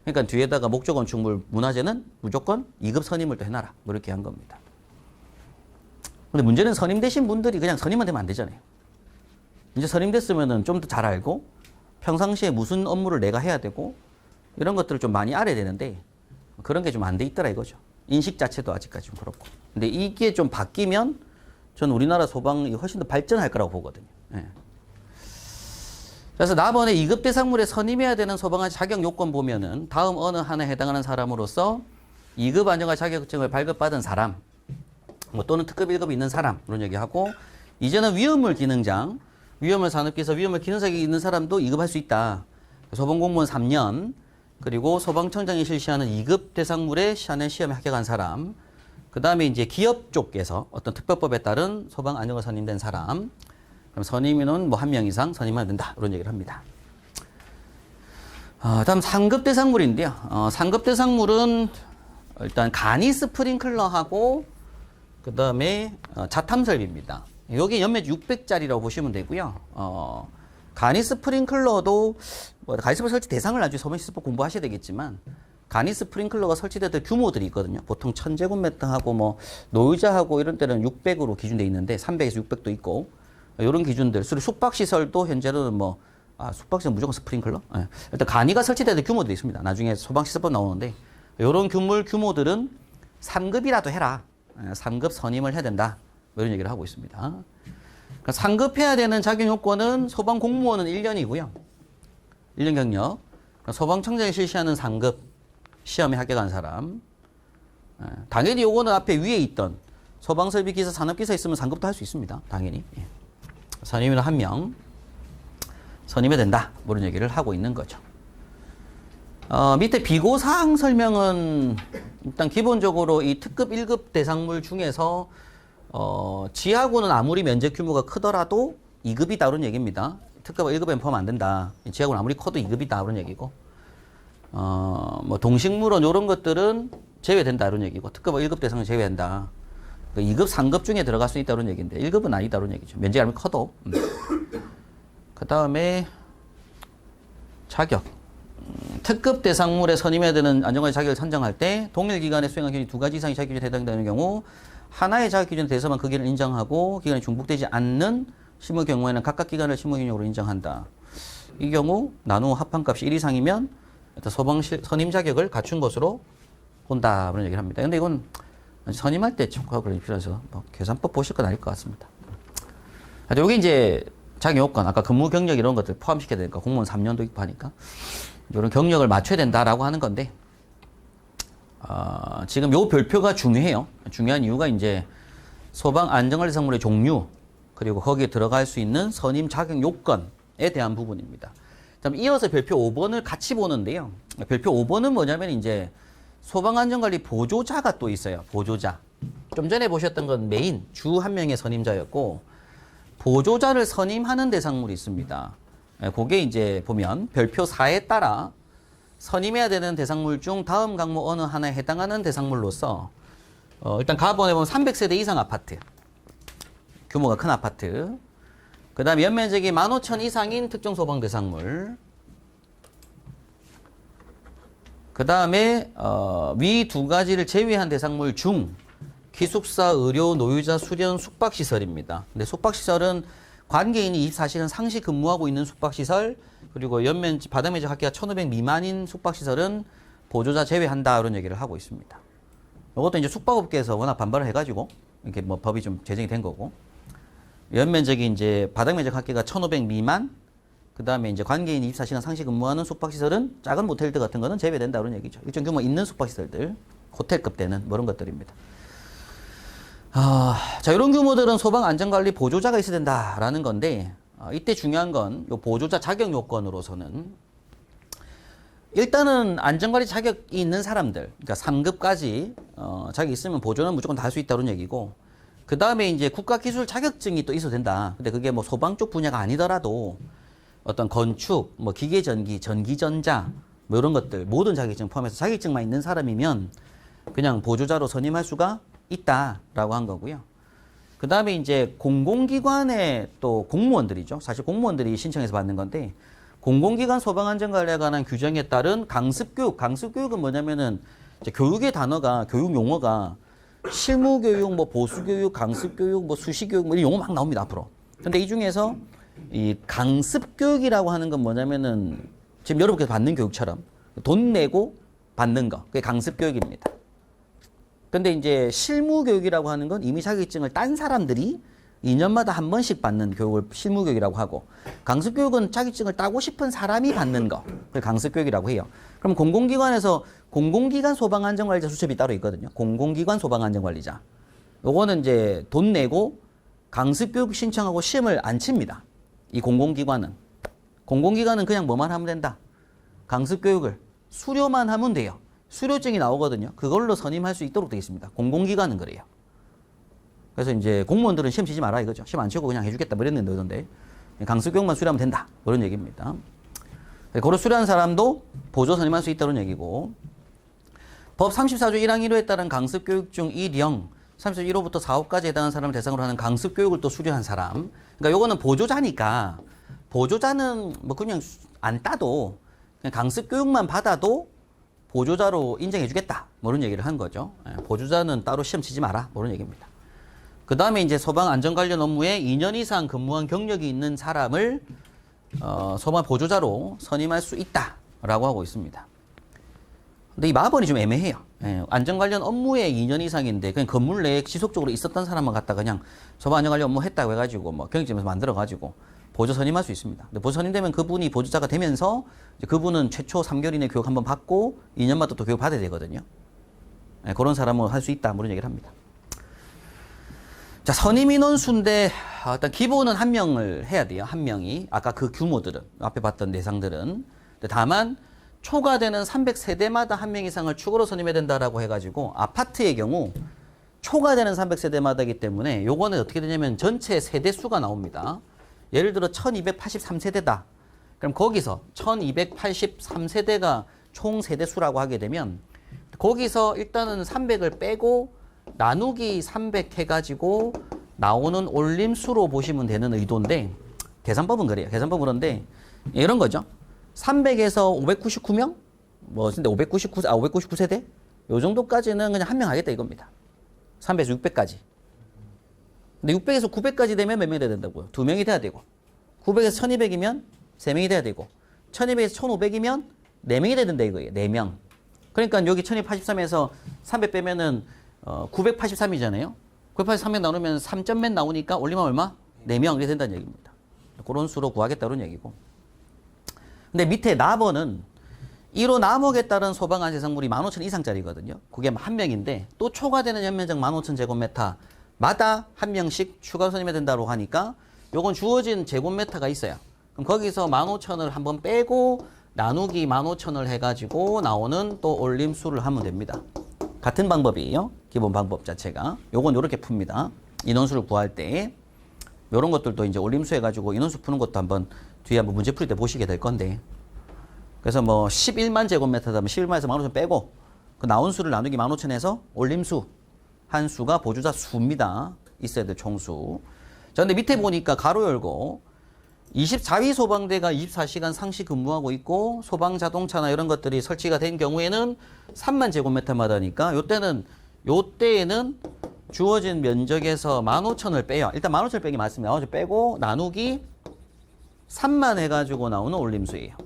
그러니까 뒤에다가 목적 건축물 문화재는 무조건 2급 선임을 또 해놔라. 뭐 이렇게 한 겁니다. 근데 문제는 선임되신 분들이 그냥 선임만 되면 안 되잖아요. 이제 선임됐으면은 좀 더 잘 알고 평상시에 무슨 업무를 내가 해야 되고 이런 것들을 좀 많이 알아야 되는데 그런 게 좀 안 돼 있더라 이거죠. 인식 자체도 아직까지 좀 그렇고. 근데 이게 좀 바뀌면 전 우리나라 소방이 훨씬 더 발전할 거라고 보거든요. 예. 그래서 나번에 2급 대상물에 선임해야 되는 소방관 자격 요건 보면은 다음 어느 하나에 해당하는 사람으로서 2급 안전관 자격증을 발급받은 사람, 뭐 또는 특급 1급이 있는 사람 이런 얘기하고 이제는 위험물 기능장, 위험물 산업기사, 위험물 기능 자격이 있는 사람도 2급할 수 있다. 소방공무원 3년, 그리고 소방청장이 실시하는 2급 대상물의 시한의 시험에 합격한 사람, 그 다음에 이제 기업 쪽에서 어떤 특별법에 따른 소방 안전관 선임된 사람, 그럼 선임인은 뭐 1명 이상 선임해야 된다. 이런 얘기를 합니다. 다음 상급 대상물인데요. 상급 대상물은 일단 간이 스프링클러하고 그 다음에 자탐 설비입니다. 여기 연매지 600짜리라고 보시면 되고요. 간이 스프링클러도 뭐 간이 스프링클러 설치 대상을 나중에 소방시설법 공부하셔야 되겠지만 간이 스프링클러가 설치될 규모들이 있거든요. 보통 1000제곱미터하고 뭐 노유자하고 이런 때는 600으로 기준돼 있는데 300에서 600도 있고 이런 기준들. 숙박시설도 현재는 뭐 숙박시설 무조건 스프링클러? 네. 일단 간이가 설치될 규모들이 있습니다. 나중에 소방시설법 나오는데 이런 규모들은 3급이라도 해라. 3급 선임을 해야 된다. 이런 얘기를 하고 있습니다. 그러니까 상급해야 되는 자격 요건은 소방 공무원은 1년이고요. 1년 경력. 소방청장이 실시하는 상급 시험에 합격한 사람. 당연히 요거는 앞에 위에 있던 소방설비기사, 산업기사 있으면 상급도 할 수 있습니다. 당연히. 선임은 1명. 선임해야 된다. 이런 얘기를 하고 있는 거죠. 밑에 비고사항 설명은 일단 기본적으로 이 특급 1급 대상물 중에서 지하고는 아무리 면적 규모가 크더라도 2급이다 그런 얘기입니다. 특급 1급엔 포함 안 된다. 지하고는 아무리 커도 2급이다 그런 얘기고 뭐 동식물원 이런 것들은 제외된다 이런 얘기고 특급 1급 대상은 제외한다. 2급, 3급 중에 들어갈 수 있다 그런 얘기인데 1급은 아니다 그런 얘기죠. 면적이 아무리 커도. 그 다음에 자격. 특급 대상물에 선임해야 되는 안전관리 자격을 선정할 때 동일 기간에 수행한 경우 2가지 이상의 자격 기준에 해당되는 경우 하나의 자격 기준에 대해서만 그 기간을 인정하고 기간이 중복되지 않는 실무 경우에는 각각 기간을 실무 경력으로 인정한다. 이 경우 나누어 합한값이 1 이상이면 소방 선임 자격을 갖춘 것으로 본다. 그런 얘기를 합니다. 근데 이건 선임할 때 참고하고 그런 필요해서 뭐 계산법 보실 건 아닐 것 같습니다. 여기 이제 자격 요건, 아까 근무 경력 이런 것들 포함시켜야 되니까 공무원 3년도 있고 하니까 이런 경력을 맞춰야 된다라고 하는 건데 지금 요 별표가 중요해요. 중요한 이유가 이제 소방 안전관리 상물의 종류 그리고 거기에 들어갈 수 있는 선임 자격 요건에 대한 부분입니다. 그럼 이어서 별표 5번을 같이 보는데요. 별표 5번은 뭐냐면 이제 소방 안전관리 보조자가 또 있어요. 보조자. 좀 전에 보셨던 건 메인 주 1명의 선임자였고 보조자를 선임하는 대상물이 있습니다. 그게 이제 보면 별표 4에 따라 선임해야 되는 대상물 중 다음 항목 어느 하나에 해당하는 대상물로서 일단 가본에 보면 300세대 이상 아파트, 규모가 큰 아파트, 그 다음에 연면적이 15,000 이상인 특정 소방 대상물, 그 다음에 위 두 가지를 제외한 대상물 중 기숙사, 의료, 노유자, 수련, 숙박시설입니다. 근데 숙박시설은 관계인이 24시간 상시 근무하고 있는 숙박시설, 그리고 연면적, 바닥면적 합계가 1,500 미만인 숙박시설은 보조자 제외한다. 이런 얘기를 하고 있습니다. 이것도 이제 숙박업계에서 워낙 반발을 해가지고, 이렇게 뭐 법이 좀 제정이 된 거고, 연면적이 이제 바닥면적 합계가 1,500 미만, 그 다음에 이제 관계인이 24시간 상시 근무하는 숙박시설은 작은 모텔들 같은 거는 제외된다. 이런 얘기죠. 일정 규모 있는 숙박시설들, 호텔급 되는 뭐 이런 것들입니다. 자, 이런 규모들은 소방 안전관리 보조자가 있어야 된다라는 건데, 이때 중요한 건 이 보조자 자격 요건으로서는 일단은 안전관리 자격이 있는 사람들, 그러니까 3급까지 자격이 있으면 보조는 무조건 다 할 수 있다는 얘기고, 그 다음에 이제 국가기술 자격증이 또 있어도 된다. 근데 그게 뭐 소방 쪽 분야가 아니더라도 어떤 건축, 뭐 기계전기, 전기전자, 뭐 이런 것들 모든 자격증 포함해서 자격증만 있는 사람이면 그냥 보조자로 선임할 수가 있다라고 한 거고요. 그 다음에 이제 공공기관의 또 공무원들이죠. 사실 공무원들이 신청해서 받는 건데, 공공기관 소방안전관리에 관한 규정에 따른 강습교육. 강습교육은 뭐냐면은 이제 교육의 단어가, 교육 용어가 실무교육, 뭐 보수교육, 강습교육, 뭐 수시교육, 뭐 이런 용어 막 나옵니다, 앞으로. 근데 이 중에서 이 강습교육이라고 하는 건 뭐냐면은 지금 여러분께서 받는 교육처럼 돈 내고 받는 거. 그게 강습교육입니다. 근데 이제 실무교육이라고 하는 건 이미 자격증을 딴 사람들이 2년마다 한 번씩 받는 교육을 실무교육이라고 하고, 강습교육은 자격증을 따고 싶은 사람이 받는 거. 그걸 강습교육이라고 해요. 그럼 공공기관에서 공공기관 소방안전관리자 수첩이 따로 있거든요. 공공기관 소방안전관리자. 요거는 이제 돈 내고 강습교육 신청하고 시험을 안 칩니다. 이 공공기관은. 공공기관은 그냥 뭐만 하면 된다. 강습교육을 수료만 하면 돼요. 수료증이 나오거든요. 그걸로 선임할 수 있도록 되어 있습니다. 공공기관은 그래요. 그래서 이제 공무원들은 시험 치지 마라 이거죠. 시험 안 치고 그냥 해주겠다 뭐 이랬는데 그런데 강습교육만 수료하면 된다. 그런 얘기입니다. 그걸 수료한 사람도 보조 선임할 수 있다는 얘기고, 법 34조 1항 1호에 따른 강습교육 중 1형 34조 1호부터 4호까지 해당하는 사람을 대상으로 하는 강습교육을 또 수료한 사람. 그러니까 요거는 보조자니까 보조자는 뭐 그냥 안 따도 그냥 강습교육만 받아도 보조자로 인정해 주겠다. 뭐 이런 얘기를 한 거죠. 보조자는 따로 시험 치지 마라. 뭐 이런 얘기입니다. 그 다음에 이제 소방 안전 관련 업무에 2년 이상 근무한 경력이 있는 사람을 소방 보조자로 선임할 수 있다라고 하고 있습니다. 근데 이 마번이 좀 애매해요. 안전 관련 업무에 2년 이상인데 그냥 건물 내에 지속적으로 있었던 사람만 갖다 그냥 소방 안전 관련 업무 했다고 해가지고 뭐 경력증에서 만들어가지고 보조 선임할 수 있습니다. 근데 보조 선임되면 그분이 보조자가 되면서 이제 그분은 최초 3개월 이내 교육 한번 받고 2년마다 또 교육 받아야 되거든요. 그런 사람은 할 수 있다. 뭐 이런 얘기를 합니다. 자, 선임 인원수인데 일단 기본은 한 명을 해야 돼요. 한 명이. 아까 그 규모들은 앞에 봤던 대상들은. 다만 초과되는 300세대마다 한 명 이상을 추가로 선임해야 된다라고 해가지고 아파트의 경우 초과되는 300세대마다이기 때문에 요거는 어떻게 되냐면 전체 세대 수가 나옵니다. 예를 들어 1283세대다. 그럼 거기서 1283세대가 총 세대 수라고 하게 되면 거기서 일단은 300을 빼고 나누기 300 해가지고 나오는 올림수로 보시면 되는 의도인데, 계산법은 그래요. 계산법은 그런데 이런 거죠. 300에서 599명? 뭐, 근데 599세대? 요 정도까지는 그냥 한 명 하겠다 이겁니다. 300에서 600까지. 근데 600에서 900까지 되면 몇 명이 돼야 된다고요? 2명이 돼야 되고. 900에서 1200이면 3명이 돼야 되고. 1200에서 1500이면 4명이 돼야 된다 이거예요. 4명. 그러니까 여기 1283에서 300 빼면은 983이잖아요. 983명 나누면 3점 맨 나오니까 올리면 얼마? 4명 이렇게 된다는 얘기입니다. 그런 수로 구하겠다는 얘기고. 근데 밑에 나번은 1호 남옥에 따른 소방안전상물이 15,000 이상짜리거든요. 그게 한 명인데 또 초과되는 연면적 15,000제곱미터마다 한 명씩 추가 선임해야 된다고 하니까 요건 주어진 제곱미터가 있어요. 그럼 거기서 15,000을 한번 빼고 나누기 15,000을 해가지고 나오는 또 올림수를 하면 됩니다. 같은 방법이에요. 기본 방법 자체가. 요건 요렇게 풉니다. 인원수를 구할 때. 요런 것들도 이제 올림수 해가지고 인원수 푸는 것도 한번 뒤에 한번 문제 풀 때 보시게 될 건데. 그래서 뭐 11만 제곱미터다면 11만에서 15,000 빼고 그 나온 수를 나누기 15,000에서 올림수 한 수가 보조자 수입니다. 있어야 될 총수. 자, 근데 밑에 보니까 가로 열고 24위 소방대가 24시간 상시 근무하고 있고 소방 자동차나 이런 것들이 설치가 된 경우에는 3만 제곱미터마다니까 요때에는 주어진 면적에서 15,000을 빼요. 일단 15,000 빼기 맞습니다. 15,000 빼고 나누기 3만 해가지고 나오는 올림수예요.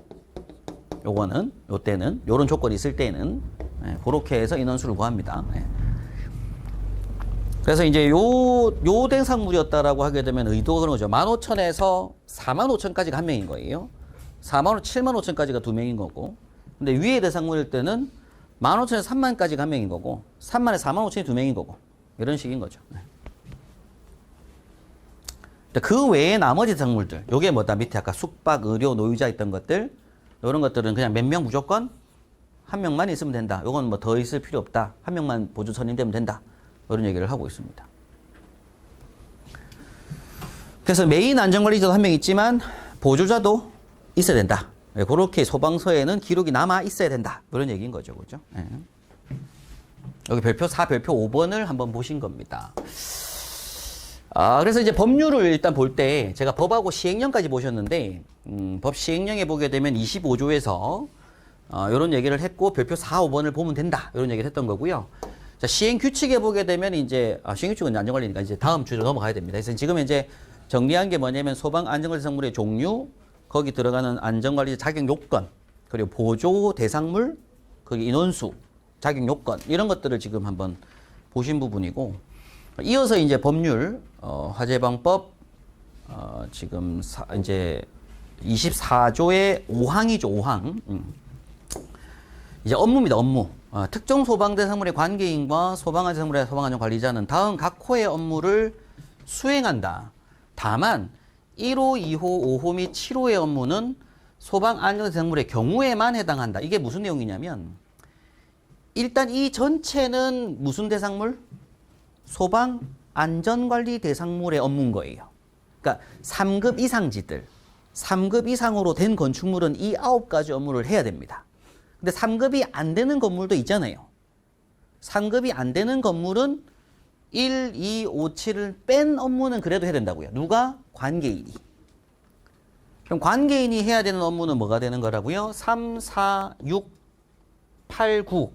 요때는 요런 조건이 있을 때는 그렇게 해서 인원수를 구합니다. 그래서 이제 요 대상물이었다라고 하게 되면 의도가 그런 거죠. 15,000에서 45,000까지가 한 명인 거예요. 75,000까지가 두 명인 거고. 근데 위의 대상물일 때는 15,000에서 3만까지가 한 명인 거고, 3만에서 45,000이 두 명인 거고. 이런 식인 거죠. 그 외에 나머지 대상물들, 요게 뭐다? 밑에 아까 숙박, 의료, 노유자 있던 것들, 이런 것들은 그냥 몇 명 무조건 한 명만 있으면 된다. 요건 뭐 더 있을 필요 없다. 한 명만 보조 선임되면 된다. 이런 얘기를 하고 있습니다. 그래서 메인 안전관리자도 한 명 있지만 보조자도 있어야 된다. 그렇게 소방서에는 기록이 남아 있어야 된다. 이런 얘기인 거죠. 그죠? 네. 여기 별표 4, 별표 5번을 한번 보신 겁니다. 그래서 이제 법률을 일단 볼 때 제가 법하고 시행령까지 보셨는데, 법 시행령에 보게 되면 25조에서 이런 얘기를 했고, 별표 4, 5번을 보면 된다. 이런 얘기를 했던 거고요. 자, 시행규칙에 보게 되면 이제, 시행규칙은 안전관리니까 이제 다음 주로 넘어가야 됩니다. 그래서 지금 이제 정리한 게 뭐냐면 소방 안전관리 대상물의 종류, 거기 들어가는 안전관리 자격 요건, 그리고 보조 대상물, 거기 인원수, 자격 요건, 이런 것들을 지금 한번 보신 부분이고, 이어서 이제 법률, 화재방법, 지금 이제 24조의 5항이죠, 5항. 이제 업무입니다, 업무. 특정 소방대상물의 관계인과 소방안전상물의 소방안전관리자는 다음 각 호의 업무를 수행한다. 다만 1호, 2호, 5호 및 7호의 업무는 소방 안전 대상물의 경우에만 해당한다. 이게 무슨 내용이냐면 일단 이 전체는 무슨 대상물? 소방 안전관리 대상물의 업무인 거예요. 그러니까 3급 이상지들, 3급 이상으로 된 건축물은 이 9가지 업무를 해야 됩니다. 근데 3급이 안 되는 건물도 있잖아요. 3급이 안 되는 건물은 1, 2, 5, 7을 뺀 업무는 그래도 해야 된다고요. 누가? 관계인이. 그럼 관계인이 해야 되는 업무는 뭐가 되는 거라고요? 3, 4, 6, 8, 9.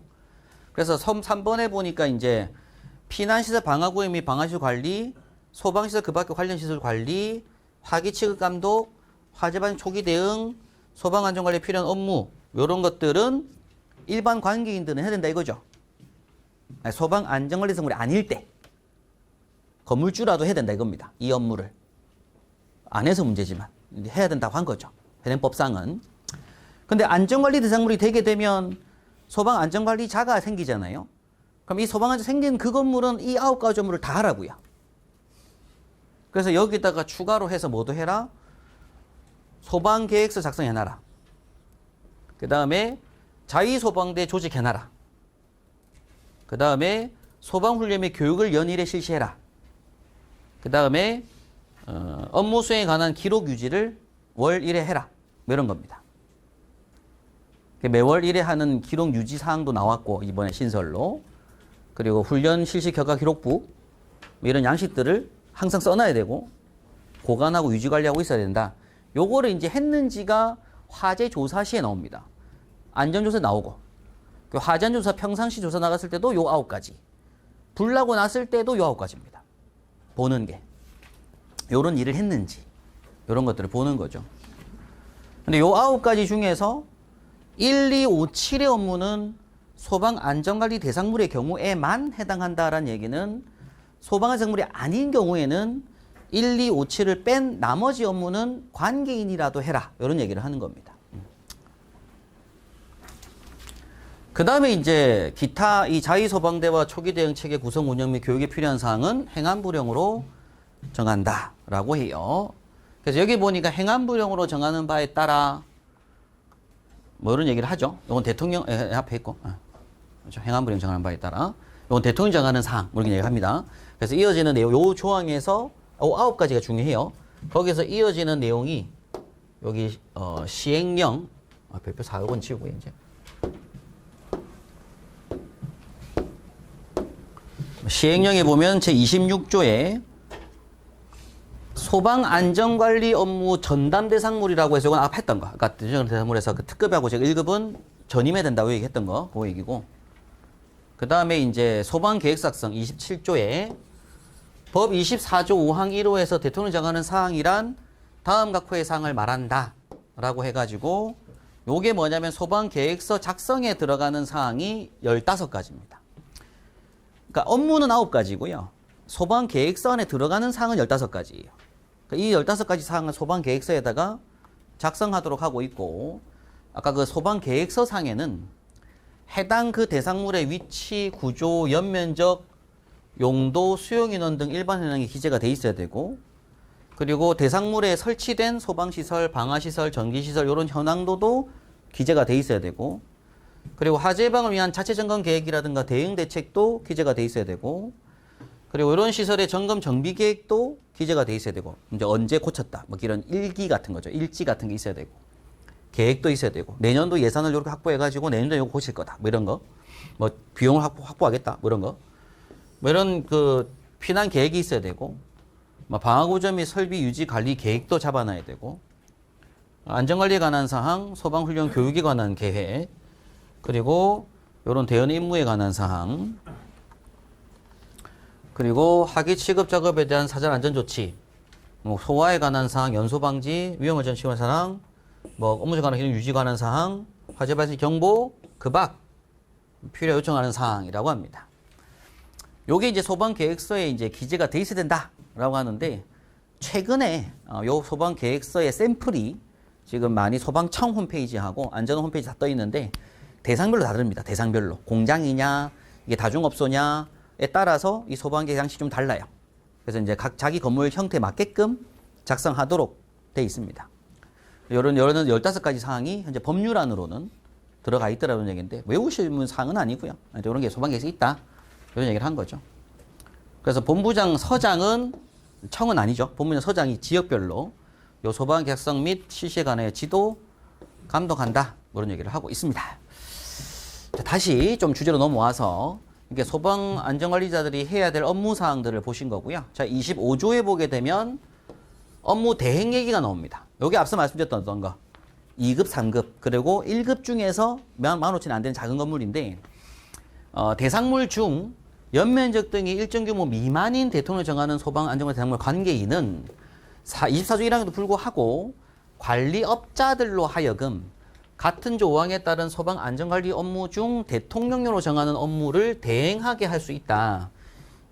그래서 3번에 보니까 이제 피난시설 방화구역 및 방화시설 관리, 소방시설 그 밖의 관련 시설 관리, 화기 취급 감독, 화재 발생 초기 대응, 소방안전관리에 필요한 업무, 이런 것들은 일반 관계인들은 해야 된다 이거죠. 소방안전관리 대상물이 아닐 때 건물주라도 해야 된다 이겁니다. 이 업무를 안 해서 문제지만 해야 된다고 한 거죠. 현행법상은. 근데 안전관리 대상물이 되게 되면 소방안전관리자가 생기잖아요. 그럼 이 소방안전 생긴 그 건물은 이 9가지 업무를 다 하라고요. 그래서 여기다가 추가로 해서 뭐도 해라? 소방계획서 작성해놔라. 그 다음에 자위소방대 조직해놔라. 그 다음에 소방훈련 및 교육을 연일에 실시해라. 그 다음에 업무 수행에 관한 기록 유지를 월 1회 해라. 뭐 이런 겁니다. 매월 1회 하는 기록 유지 사항도 나왔고 이번에 신설로. 그리고 훈련 실시 결과 기록부 뭐 이런 양식들을 항상 써놔야 되고 보관하고 유지 관리하고 있어야 된다. 요거를 이제 했는지가 화재 조사 시에 나옵니다. 안전조사 나오고 그 화재 안전조사 평상시 조사 나갔을 때도 요 9가지. 불 나고 났을 때도 요 9가지입니다. 보는 게. 요런 일을 했는지 요런 것들을 보는 거죠. 근데 요 9가지 중에서 1, 2, 5, 7의 업무는 소방안전관리 대상물의 경우에만 해당한다라는 얘기는 소방안전물이 아닌 경우에는 1, 2, 5, 7을 뺀 나머지 업무는 관계인이라도 해라. 이런 얘기를 하는 겁니다. 그 다음에 이제 기타 이 자위소방대와 초기 대응 체계 구성 운영 및 교육에 필요한 사항은 행안부령으로 정한다라고 해요. 그래서 여기 보니까 행안부령으로 정하는 바에 따라 뭐 이런 얘기를 하죠. 이건 대통령 앞에 있고 그렇죠. 행안부령 정하는 바에 따라 이건 대통령 정하는 사항 이렇게 얘기합니다. 그래서 이어지는 내용 요 조항에서 9가지가 중요해요. 거기서 이어지는 내용이 여기 시행령 별표 4억원 지우고 이제 시행령에 보면 제26조에 소방안전관리 업무 전담 대상물이라고 해서 이건 앞에 했던 거. 아까 대상물에서 그 특급하고 제가 1급은 전임해야 된다고 얘기했던 거. 그거 얘기고. 그 다음에 이제 소방계획사항 27조에 법 24조 5항 1호에서 대통령이 정하는 사항이란 다음 각호의 사항을 말한다. 라고 해가지고 요게 뭐냐면 소방계획서 작성에 들어가는 사항이 15가지입니다. 그러니까 업무는 9가지고요. 소방계획서 안에 들어가는 사항은 15가지예요. 이 15가지 사항은 소방계획서에다가 작성하도록 하고 있고 아까 그 소방계획서 상에는 해당 그 대상물의 위치, 구조, 연면적, 용도, 수용인원 등 일반 현황이 기재가 돼 있어야 되고 그리고 대상물에 설치된 소방시설, 방화시설, 전기시설 이런 현황도도 기재가 돼 있어야 되고 그리고 화재 예방을 위한 자체 점검 계획이라든가 대응 대책도 기재가 돼 있어야 되고 그리고 이런 시설의 점검 정비 계획도 기재가 돼 있어야 되고 이제 언제 고쳤다 뭐 이런 일기 같은 거죠. 일지 같은 게 있어야 되고 계획도 있어야 되고 내년도 예산을 이렇게 확보해 가지고 내년도에 이거 고칠 거다 뭐 이런 거 뭐 비용을 확보하겠다 뭐 이런 거 뭐 이런 그 피난 계획이 있어야 되고 뭐 방화구조 및 설비 유지 관리 계획도 잡아놔야 되고 안전관리에 관한 사항, 소방훈련 교육에 관한 계획 그리고 이런 대응 임무에 관한 사항 그리고 화기 취급 작업에 대한 사전 안전 조치, 뭐 소화에 관한 사항, 연소 방지, 위험을 전치하는 사항, 뭐 업무에 관한 기능 유지 관한 사항, 화재 발생 경보, 그 밖 필요 요청하는 사항이라고 합니다. 요게 이제 소방 계획서에 이제 기재가 돼 있어야 된다라고 하는데 최근에 요 소방 계획서의 샘플이 지금 많이 소방청 홈페이지하고 안전 홈페이지 다 떠 있는데 대상별로 다 다릅니다. 대상별로 공장이냐 이게 다중업소냐 에 따라서 이 소방계획 양식이 좀 달라요. 그래서 이제 각 자기 건물 형태에 맞게끔 작성하도록 돼 있습니다. 이런 15가지 사항이 현재 법률안으로는 들어가 있더라는 얘기인데 외우실 사항은 아니고요. 이런 게 소방계획서에 있다. 이런 얘기를 한 거죠. 그래서 본부장 서장은 청은 아니죠. 본부장 서장이 지역별로 요 소방 객성 및 실시에 관하여 지도 감독한다. 이런 얘기를 하고 있습니다. 자, 다시 좀 주제로 넘어와서 이게 소방 안전관리자들이 해야 될 업무 사항들을 보신 거고요. 자, 25조에 보게 되면 업무 대행 얘기가 나옵니다. 여기 앞서 말씀드렸던 어떤 거 2급, 3급 그리고 1급 중에서 15,000이 안 되는 작은 건물인데 대상물 중 연면적 등이 일정 규모 미만인 대통령이 정하는 소방 안전관리 대상물 관계인은 24조 1항에도 불구하고 관리업자들로 하여금 같은 조 5항에 따른 소방 안전관리 업무 중 대통령령으로 정하는 업무를 대행하게 할 수 있다.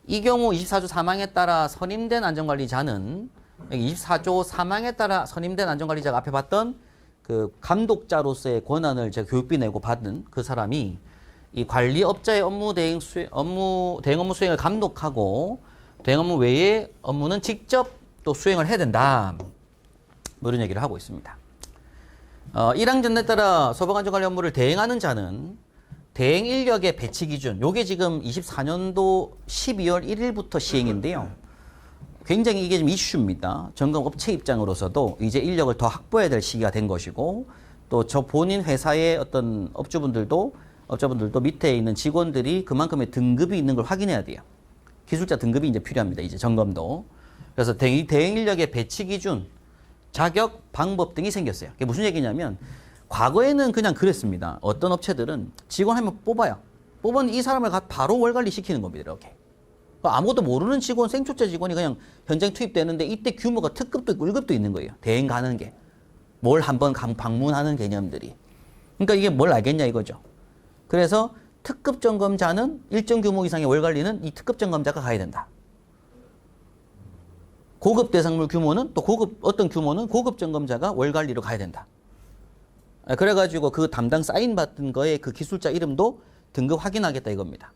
이 경우 24조 3항에 따라 선임된 안전관리자는 24조 3항에 따라 선임된 안전관리자가 앞에 봤던 그 감독자로서의 권한을 제가 교육비 내고 받은 그 사람이 이 관리업자의 대행 업무 수행을 감독하고 대행 업무 외의 업무는 직접 또 수행을 해야 된다. 뭐 이런 얘기를 하고 있습니다. 1항 전에 따라 소방안전관리 업무를 대행하는 자는 대행 인력의 배치 기준, 요게 지금 24년도 12월 1일부터 시행인데요. 굉장히 이게 좀 이슈입니다. 점검 업체 입장으로서도 이제 인력을 더 확보해야 될 시기가 된 것이고, 또 저 본인 회사의 어떤 업자분들도 밑에 있는 직원들이 그만큼의 등급이 있는 걸 확인해야 돼요. 기술자 등급이 이제 필요합니다. 이제 점검도. 그래서 대행 인력의 배치 기준, 자격, 방법 등이 생겼어요. 그게 무슨 얘기냐면 과거에는 그냥 그랬습니다. 어떤 업체들은 직원 하면 뽑아요. 뽑은 이 사람을 바로 월관리 시키는 겁니다. 이렇게. 아무것도 모르는 직원, 생초짜 직원이 그냥 현장 투입되는데 이때 규모가 특급도 있고 1급도 있는 거예요. 대행 가는 게. 뭘 한번 방문하는 개념들이. 그러니까 이게 뭘 알겠냐 이거죠. 그래서 특급 점검자는 일정 규모 이상의 월관리는 이 특급 점검자가 가야 된다. 고급 대상물 규모는 또 어떤 규모는 고급 점검자가 월관리로 가야 된다. 그래가지고 그 담당 사인 받은 거에 그 기술자 이름도 등급 확인하겠다 이겁니다.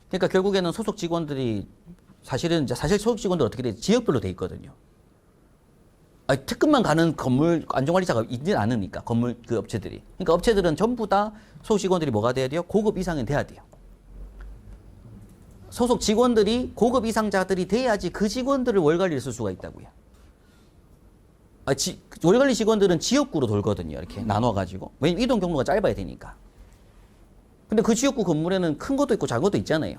그러니까 결국에는 소속 직원들이 사실 소속 직원들 어떻게 돼? 지역별로 돼 있거든요. 특급만 가는 건물 안전관리자가 있지 않으니까 건물 그 업체들이. 그러니까 업체들은 전부 다 소속 직원들이 뭐가 돼야 돼요? 고급 이상은 돼야 돼요. 소속 직원들이 고급 이상자들이 돼야지 그 직원들을 월관리를 쓸 수가 있다고요. 월관리 직원들은 지역구로 돌거든요. 이렇게 나눠가지고. 왜냐면 이동 경로가 짧아야 되니까. 근데 그 지역구 건물에는 큰 것도 있고 작은 것도 있잖아요.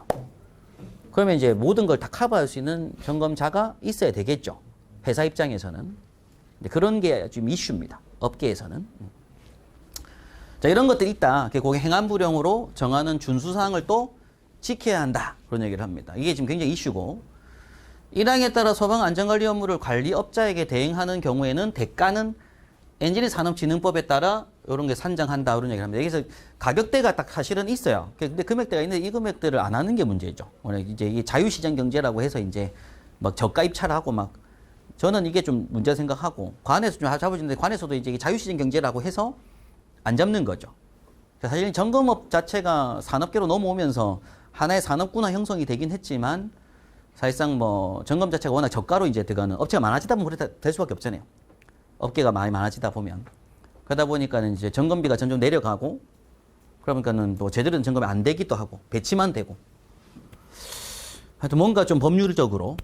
그러면 이제 모든 걸 다 커버할 수 있는 점검자가 있어야 되겠죠. 회사 입장에서는. 그런 게 좀 이슈입니다. 업계에서는. 자, 이런 것들이 있다. 그게 행안부령으로 정하는 준수사항을 또 지켜야 한다. 그런 얘기를 합니다. 이게 지금 굉장히 이슈고. 1항에 따라 소방 안전관리 업무를 관리업자에게 대행하는 경우에는 대가는 엔지니어 산업진흥법에 따라 이런 게 산정한다. 그런 얘기를 합니다. 여기서 가격대가 딱 사실은 있어요. 근데 금액대가 있는데 이 금액대를 안 하는 게 문제죠. 이제 이게 자유시장 경제라고 해서 이제 막 저가 입찰을 하고 막 저는 이게 좀 문제 생각하고 관에서 좀 잡아주는데 관에서도 이제 자유시장 경제라고 해서 안 잡는 거죠. 사실 점검업 자체가 산업계로 넘어오면서 하나의 산업군화 형성이 되긴 했지만 사실상 뭐 점검 자체가 워낙 저가로 이제 들어가는 업체가 많아지다 보면 그렇게 될 수밖에 없잖아요. 업계가 많이 많아지다 보면. 그러다 보니까는 이제 점검비가 점점 내려가고 그러니까는 또 제대로 된 점검이 안 되기도 하고 배치만 되고. 하여튼 뭔가 좀 법률적으로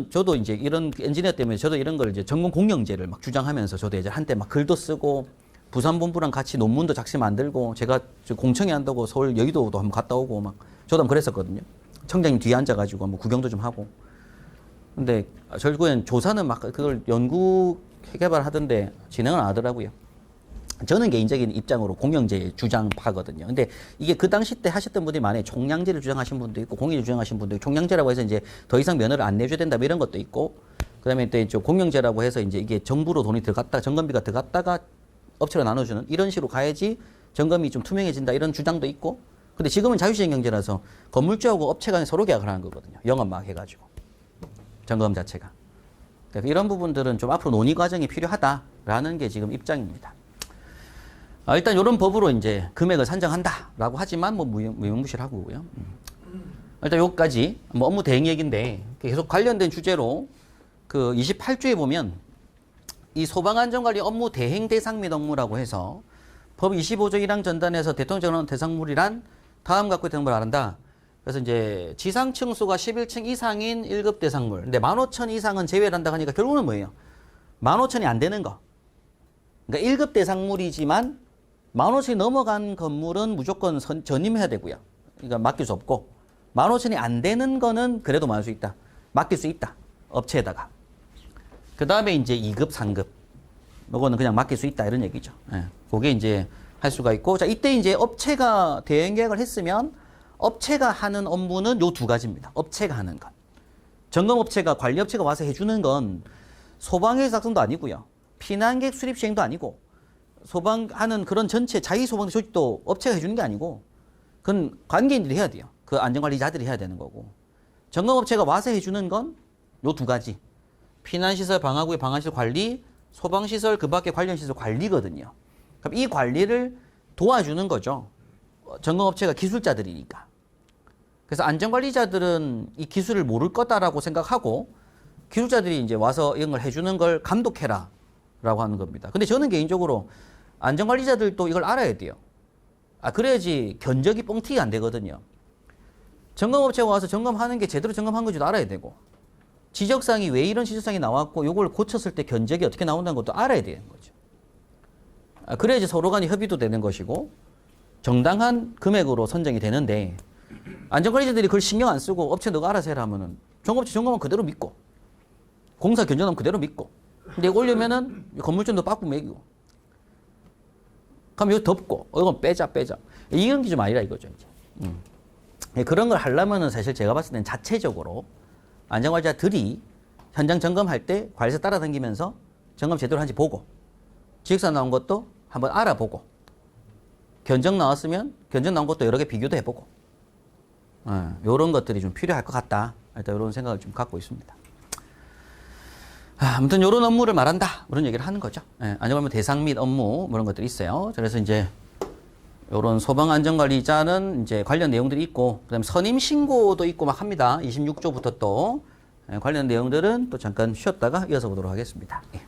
저도 이제 이런 엔지니어 때문에 저도 이런 걸 이제 전공 공영제를 막 주장하면서 저도 이제 한때 막 글도 쓰고 부산본부랑 같이 논문도 작시 만들고 제가 공청회 한다고 서울 여의도도 한번 갔다 오고 막 저도 한번 그랬었거든요. 청장님 뒤에 앉아가지고 한번 구경도 좀 하고. 근데 결국엔 조사는 막 그걸 연구 개발하던데 진행을 안 하더라고요. 저는 개인적인 입장으로 공영제 주장파거든요. 근데 이게 그 당시 때 하셨던 분들이 많아요. 총량제를 주장하신 분도 있고 공영제 주장하신 분도 있고 총량제라고 해서 이제 더 이상 면허를 안 내줘야 된다 뭐 이런 것도 있고 그다음에 또 이제 공영제라고 해서 이제 이게 정부로 돈이 들어갔다 점검비가 들어갔다가 업체로 나눠주는 이런 식으로 가야지 점검이 좀 투명해진다 이런 주장도 있고 근데 지금은 자유시장 경제라서 건물주하고 업체 간에 서로 계약을 하는 거거든요. 영업 막 해가지고 점검 자체가. 그러니까 이런 부분들은 좀 앞으로 논의 과정이 필요하다라는 게 지금 입장입니다. 일단 이런 법으로 이제 금액을 산정한다라고 하지만 뭐 무용무실하고요. 일단 요까지 뭐 업무 대행 얘기인데 계속 관련된 주제로 그 28조에 보면 이 소방안전관리 업무 대행 대상 및 업무라고 해서 법 25조 1항 전단에서 대통령 대상물이란 다음 갖고 있는 걸 알한다. 그래서 이제 지상 층수가 11층 이상인 1급 대상물. 근데 15,000 이상은 제외를 한다 하니까 결국은 뭐예요? 15,000이 안 되는 거. 그러니까 1급 대상물이지만 15,000이 넘어간 건물은 무조건 전임해야 되고요. 그러니까 맡길 수 없고 15,000이 안 되는 거는 그래도 맡을 수 있다. 맡길 수 있다. 업체에다가. 그 다음에 이제 2급, 3급. 요거는 그냥 맡길 수 있다. 이런 얘기죠. 예. 그게 이제 할 수가 있고. 자, 이때 이제 업체가 대행 계약을 했으면 업체가 하는 업무는 요 두 가지입니다. 업체가 하는 것. 점검업체가, 관리업체가 와서 해주는 건 소방의 작성도 아니고요. 피난객 수립 시행도 아니고 소방하는 그런 전체 자위소방 조직도 업체가 해주는 게 아니고 그건 관계인들이 해야 돼요. 그 안전관리자들이 해야 되는 거고. 점검업체가 와서 해주는 건 요 두 가지. 피난시설, 방화구의 방화시설 관리, 소방시설, 그 밖에 관련 시설 관리거든요. 그럼 이 관리를 도와주는 거죠. 점검업체가 기술자들이니까. 그래서 안전관리자들은 이 기술을 모를 거다라고 생각하고 기술자들이 이제 와서 이런 걸 해주는 걸 감독해라 라고 하는 겁니다. 근데 저는 개인적으로 안전관리자들도 이걸 알아야 돼요. 그래야지 견적이 뻥튀기 안 되거든요. 점검업체가 와서 점검하는 게 제대로 점검한 건지도 알아야 되고 지적사항이 왜 이런 지적사항이 나왔고 이걸 고쳤을 때 견적이 어떻게 나온다는 것도 알아야 되는 거죠. 그래야지 서로 간에 협의도 되는 것이고 정당한 금액으로 선정이 되는데 안전관리자들이 그걸 신경 안 쓰고 업체 너가 알아서 해라 하면은 종업체 점검은 그대로 믿고 공사 견적은 그대로 믿고 근데 이거 올려면은 건물주도 빠꾸 매기고 그럼 이거 덮고 이건 빼자 이런 게 좀 아니라 이거죠 이제. 그런 걸 하려면은 사실 제가 봤을 때는 자체적으로 안전관리자들이 현장 점검할 때 관리사 따라다니면서 점검 제대로 하는지 보고 지적사항 나온 것도 한번 알아보고 견적 나왔으면 견적 나온 것도 여러 개 비교도 해보고 이런 것들이 좀 필요할 것 같다. 일단 이런 생각을 좀 갖고 있습니다. 아무튼 이런 업무를 말한다. 그런 얘기를 하는 거죠. 안전관리 대상 및 업무 이런 것들이 있어요. 그래서 이제 이런 소방안전관리자는 이제 관련 내용들이 있고 그다음에 선임 신고도 있고 막 합니다. 26조부터 또 관련 내용들은 또 잠깐 쉬었다가 이어서 보도록 하겠습니다. 예.